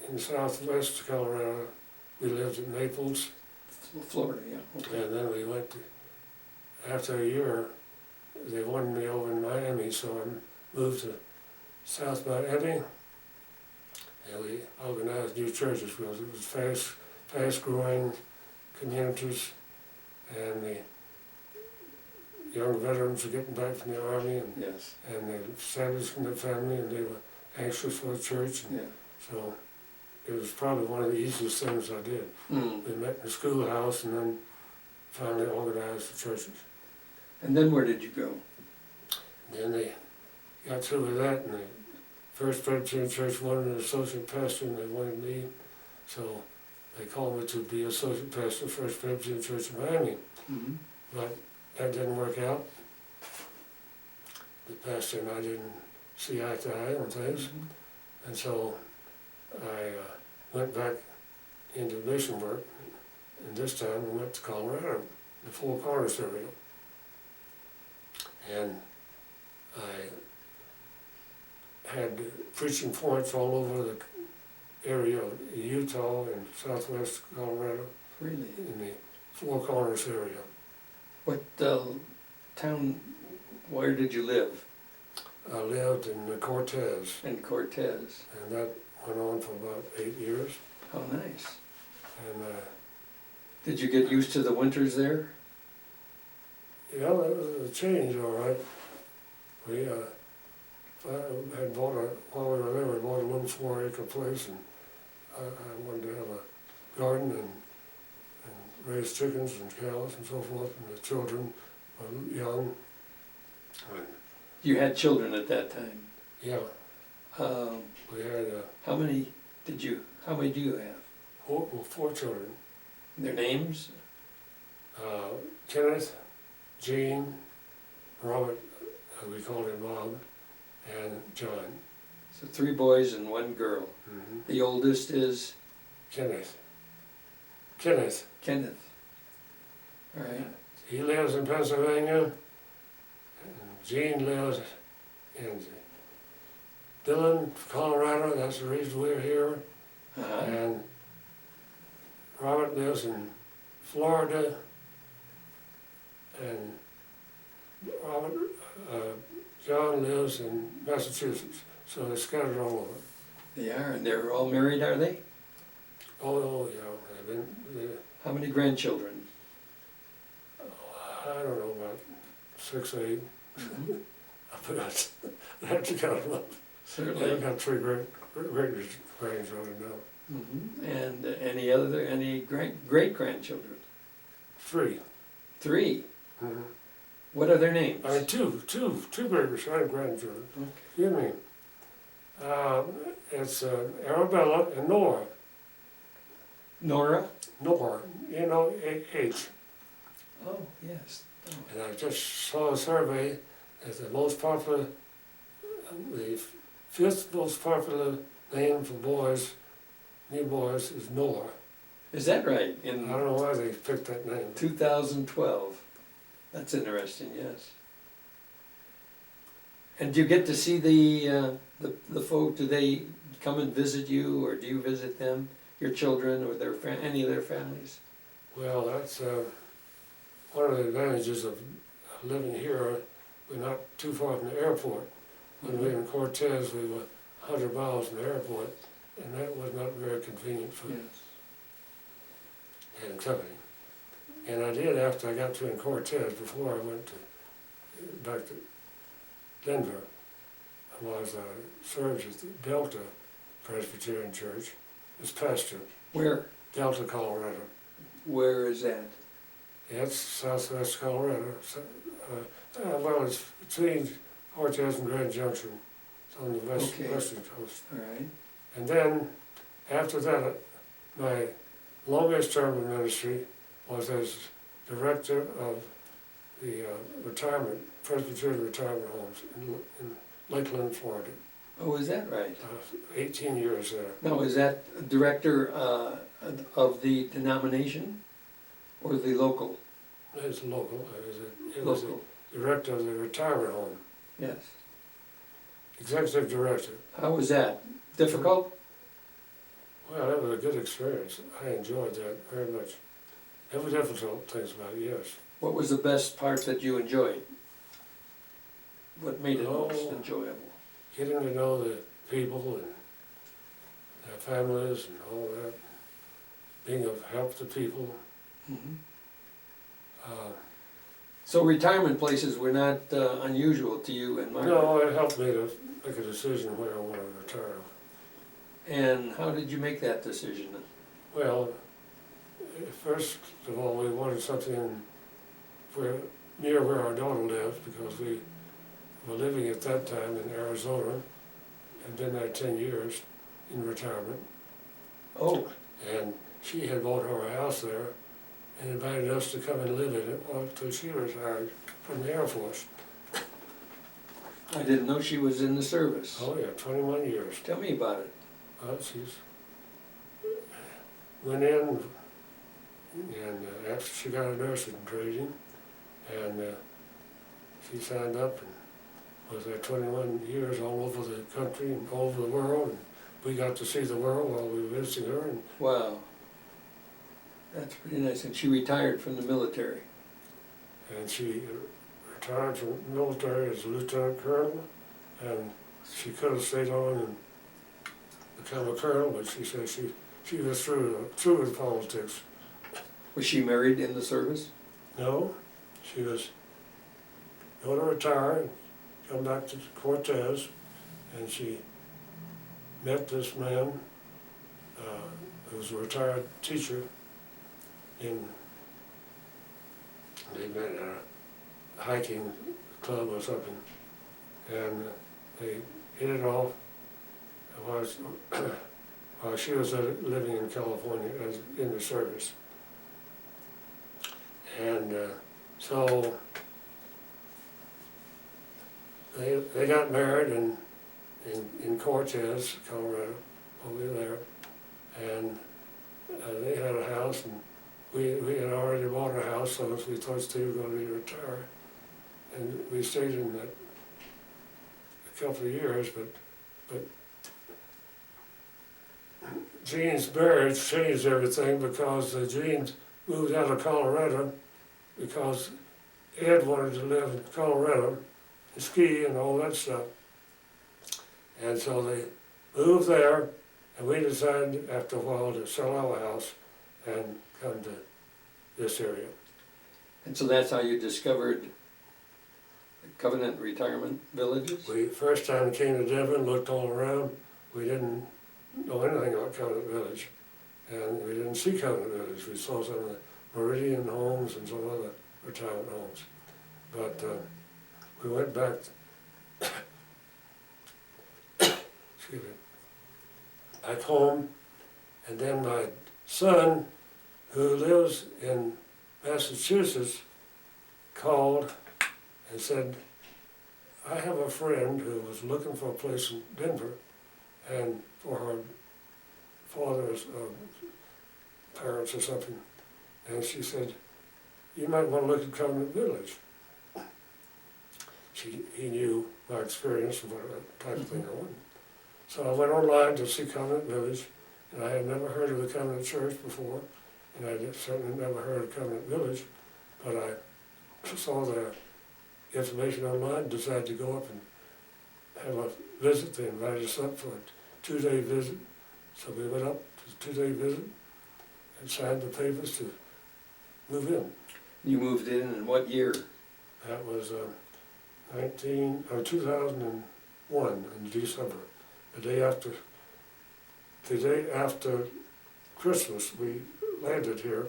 in southwest Colorado, we lived in Naples, Florida, yeah. Okay. and then we went to, after a year, they wanted me over in Miami, so I moved to South Miami, and we organized new churches because it was fast-growing communities, and the young veterans were getting back from the Army, and Yes. they established their family, and they were anxious for a church, and Yeah. so it was probably one of the easiest things I did. Mm. We met in the schoolhouse and then finally organized the churches. And then where did you go? Then they got through with that, and the First Presbyterian Church wanted an associate pastor, and they wanted me, so they called me to be associate pastor of First Presbyterian Church in Miami. Mm-hmm. But that didn't work out. The pastor and I didn't see eye to eye on things, and so I went back into mission work, and this time we went to Colorado, the Four Corners area. and I had preaching points all over the area of Utah and southwest Colorado, Really? in the Four Corners area. What town, where did you live? I lived in the Cortez, In Cortez. and that went on for about 8 years. How nice. And Did you get used to the winters there? yeah, that was a change, all right. We had bought while we were there, we bought a little 4-acre place, and I wanted to have a garden and raise chickens and cows and so forth, and the children were young. And You had children at that time. yeah, Um, we had how many do you have? 4 children. Their names? Kenneth, Jean, Robert, we called him Bob, and John. So 3 boys and 1 girl. Mm-hmm. The oldest is Kenneth. Kenneth. All right. He lives in Pennsylvania, and Jean lives in Dillon, Colorado. That's the reason we're here. And Robert lives in Florida, and John lives in Massachusetts. So they're scattered all over. They are, and they're all married, are they? Oh yeah, How many grandchildren? I don't know, about 6, 8. I have to count them up. Certainly. I've got 3 great grandchildren now. And any great grandchildren? 3. 3. Mm-hmm. What are their names? I mean, two great grandchildren. Okay. Excuse me. It's Arabella and Nora. Nora? Nora, N-O-H. Oh, yes. Oh. And I just saw a survey that the most popular, the 5th most popular name for boys, new boys, is Noah. Is that right? I In don't know why they picked that name. 2012. That's interesting, yes. And do you get to see the folk? Do they come and visit you, or do you visit them, your children, or any of their families? Well, that's one of the advantages of living here. We're not too far from the airport. When we were in Cortez, we were 100 miles from the airport, and that was not very convenient for Yes. having company. And I did after I got to in Cortez, before I went back to Denver. I was served at the Delta Presbyterian Church as pastor, Where? Delta, Colorado. Where is that? It's southwest Colorado. Well, it's between Cortez and Grand Junction. It's on the western coast. All right. And then, after that, my longest term in ministry was as director of the Presbyterian retirement homes in Lakeland, Florida. Oh, is that right? 18 years there. Now, is that director of the denomination or the local? It's local. It was Local. the director of the retirement home, Yes. executive director. How was that? Difficult? Well, that was a good experience. I enjoyed that very much. There were difficult things about it, yes. What was the best part that you enjoyed? What made it most Oh. enjoyable? Getting to know the people and their families and all that, being of help to people. So retirement places were not unusual to you and Margaret? No, it helped me to make a decision where I wanted to retire. And how did you make that decision? Well, first of all, we wanted something near where our daughter lived, because we were living at that time in Arizona, had been there 10 years in retirement, Oh, and she had bought her a house there and invited us to come and live in it until she retired from the Air Force. I didn't know she was in the service. Oh yeah, 21 years. Tell me about it. Well, she's went in, and after she got a nursing training, and she signed up and was there 21 years all over the country and all over the world. And we got to see the world while we were visiting her. And Wow. That's pretty nice. And she retired from the military. she retired from the military as a lieutenant colonel, and she could have stayed on and become a colonel, but she said she was through with politics. Was she married in the service? No, she was going to retire and come back to Cortez, and she met this man who was a retired teacher they met at a hiking club or something, and they hit it off while she was living in California as in the service. And so they got married in Cortez, Colorado, over there, and they had a house, and we had already bought a house, so we thought Steve was going to be retired. And we stayed in that a couple of years, but Jean's marriage changed everything because Jean moved out of Colorado because Ed wanted to live in Colorado and ski and all that stuff. And so they moved there, and we decided after a while to sell our house and come to this area. And so that's how you discovered the Covenant Retirement Villages? We first time came to Devon, looked all around. We didn't know anything about Covenant Village, and we didn't see Covenant Village. We saw some of the Meridian homes and some other retirement homes, but we went back. Excuse me. Back home, and then my son, who lives in Massachusetts, called and said, I have a friend who was looking for a place in Denver and for her father's parents or something. And she said, you might want to look at Covenant Village. He knew my experience and what type of thing I wanted. So I went online to see Covenant Village, and I had never heard of the Covenant Church before, and I certainly never heard of Covenant Village, but I saw the information online, decided to go up and have a visit. They invited us up for a 2-day visit. So we went up to the 2-day visit and signed the papers to move in. You moved in what year? That was 2001 in December. The day after Christmas, we landed here.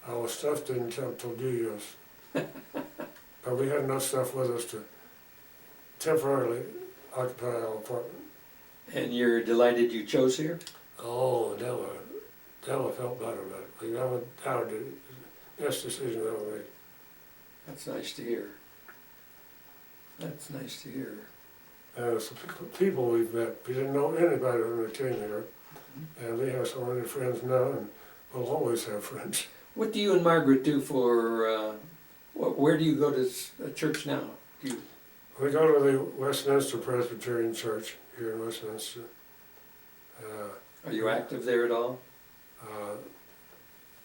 Our stuff didn't come till New Year's. But we had enough stuff with us to temporarily occupy our apartment. And you're delighted you chose here? Oh, never felt better about it. We never doubted it. The best decision I ever made. That's nice to hear. That's nice to hear. Some people we've met, we didn't know anybody when we came here, and we have so many friends now, and we'll always have friends. What do you and Margaret do for, where do you go to church now? We go to the Westminster Presbyterian Church here in Westminster. Are you active there at all?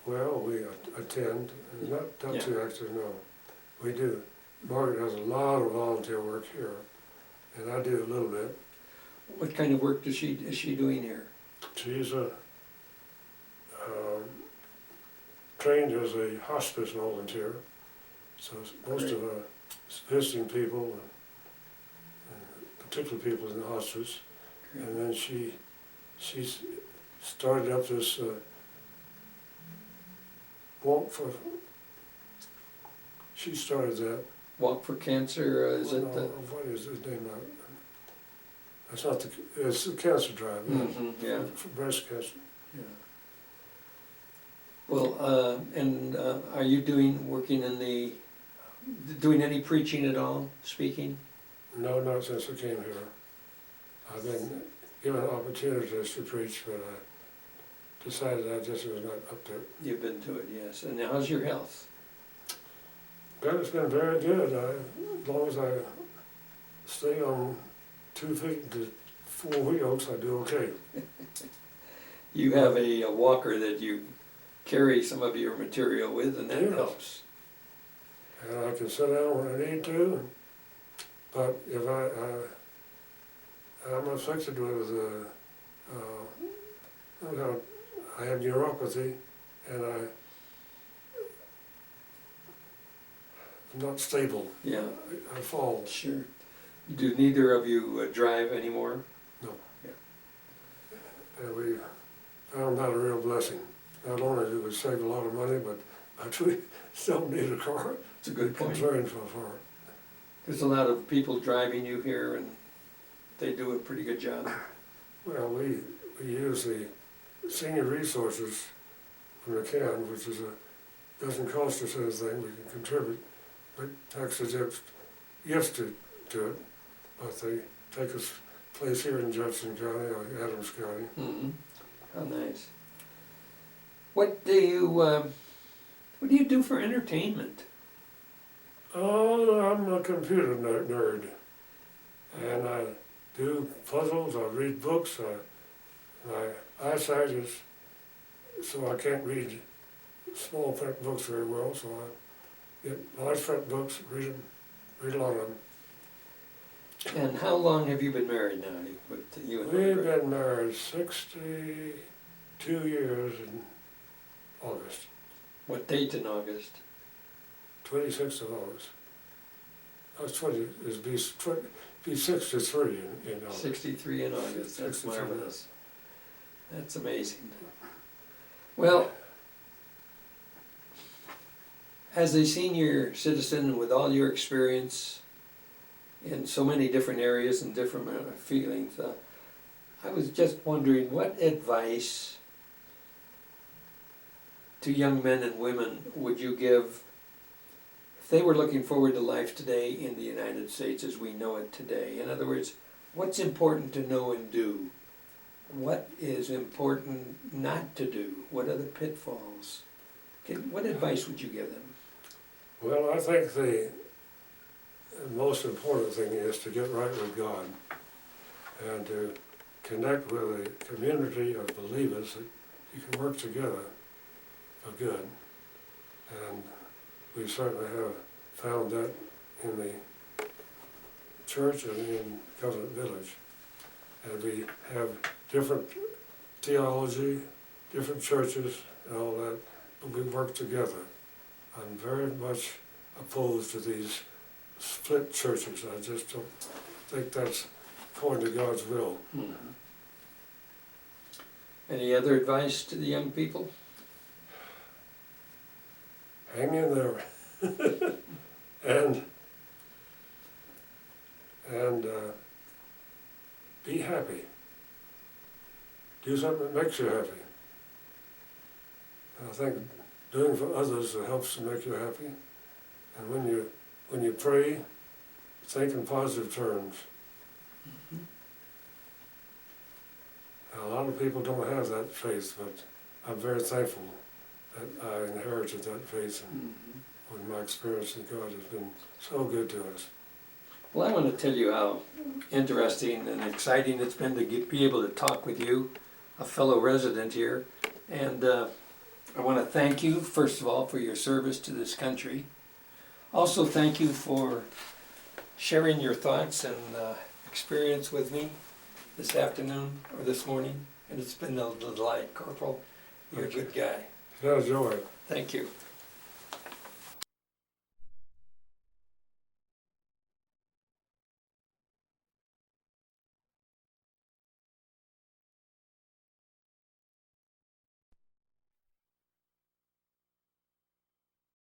Well, we attend, and not Yeah. too active, no. We do. Margaret does a lot of volunteer work here, and I do a little bit. What kind of work is she doing here? She's trained as a hospice volunteer, so most Great. of her visiting people, particular people in the hospice, and then she started up this walk for. She started that. Walk for Cancer, is it the? What is his name now? That's not the. It's the cancer drive. Yeah. For breast cancer. Yeah. Well, and are you doing any preaching at all, speaking? No, not since I came here. I've been given opportunities to preach, but I decided I just was not up to it. You've been to it, yes. And how's your health? But it's been very good. As long as I stay on 2 feet to 4 wheels, I do okay. You have a walker that you carry some of your material with, and that Yes. helps. And I can sit down when I need to. But if I'm afflicted with, I have neuropathy, and I'm not stable. Yeah, I fall. sure. Do neither of you drive anymore? And we found that a real blessing. Not only did we save a lot of money, but actually don't need a car. It's a good point. Concerned so far. There's a lot of people driving you here, and they do a pretty good job. Well, we use the senior resources from the can, which is doesn't cost us anything. We can contribute, but tax exempt gifts to it. But they take us place here in Jefferson County or Adams County. Mm-hmm. How nice. What do you do for entertainment? Oh, I'm a computer nerd, and I do puzzles. I read books. My eyesight is so I can't read small print books very well. So I get large print books, read a lot of them. And how long have you been married now with you and We've Margaret? been married 62 years in August, What date in August? 26th of August. That's 20, it'd be 63 in August. 63 in August, that's 63. marvelous. That's amazing. Well, as a senior citizen with all your experience in so many different areas and different feelings, I was just wondering what advice to young men and women would you give if they were looking forward to life today in the United States as we know it today? In other words, what's important to know and do? What is important not to do? What are the pitfalls? What advice would you give them? Well, I think the most important thing is to get right with God and to connect with a community of believers that you can work together for good. And we certainly have found that in the church and in Covenant Village. And we have different theology, different churches and all that, but we work together. I'm very much opposed to these split churches. I just don't think that's according to God's will. Mm-hmm. Any other advice to the young people? Hang in there. and be happy. Do something that makes you happy. And I think doing for others helps to make you happy. And when you pray, think in positive terms. Mm-hmm. Now, a lot of people don't have that faith, but I'm very thankful that I inherited that faith, and with my experience in God has been so good to us. Well, I want to tell you how interesting and exciting it's been to be able to talk with you, a fellow resident here. And I want to thank you, first of all, for your service to this country. Also, thank you for sharing your thoughts and experience with me this afternoon or this morning. And it's been a delight, Corporal. You're a good guy. It's been a joy. Thank you.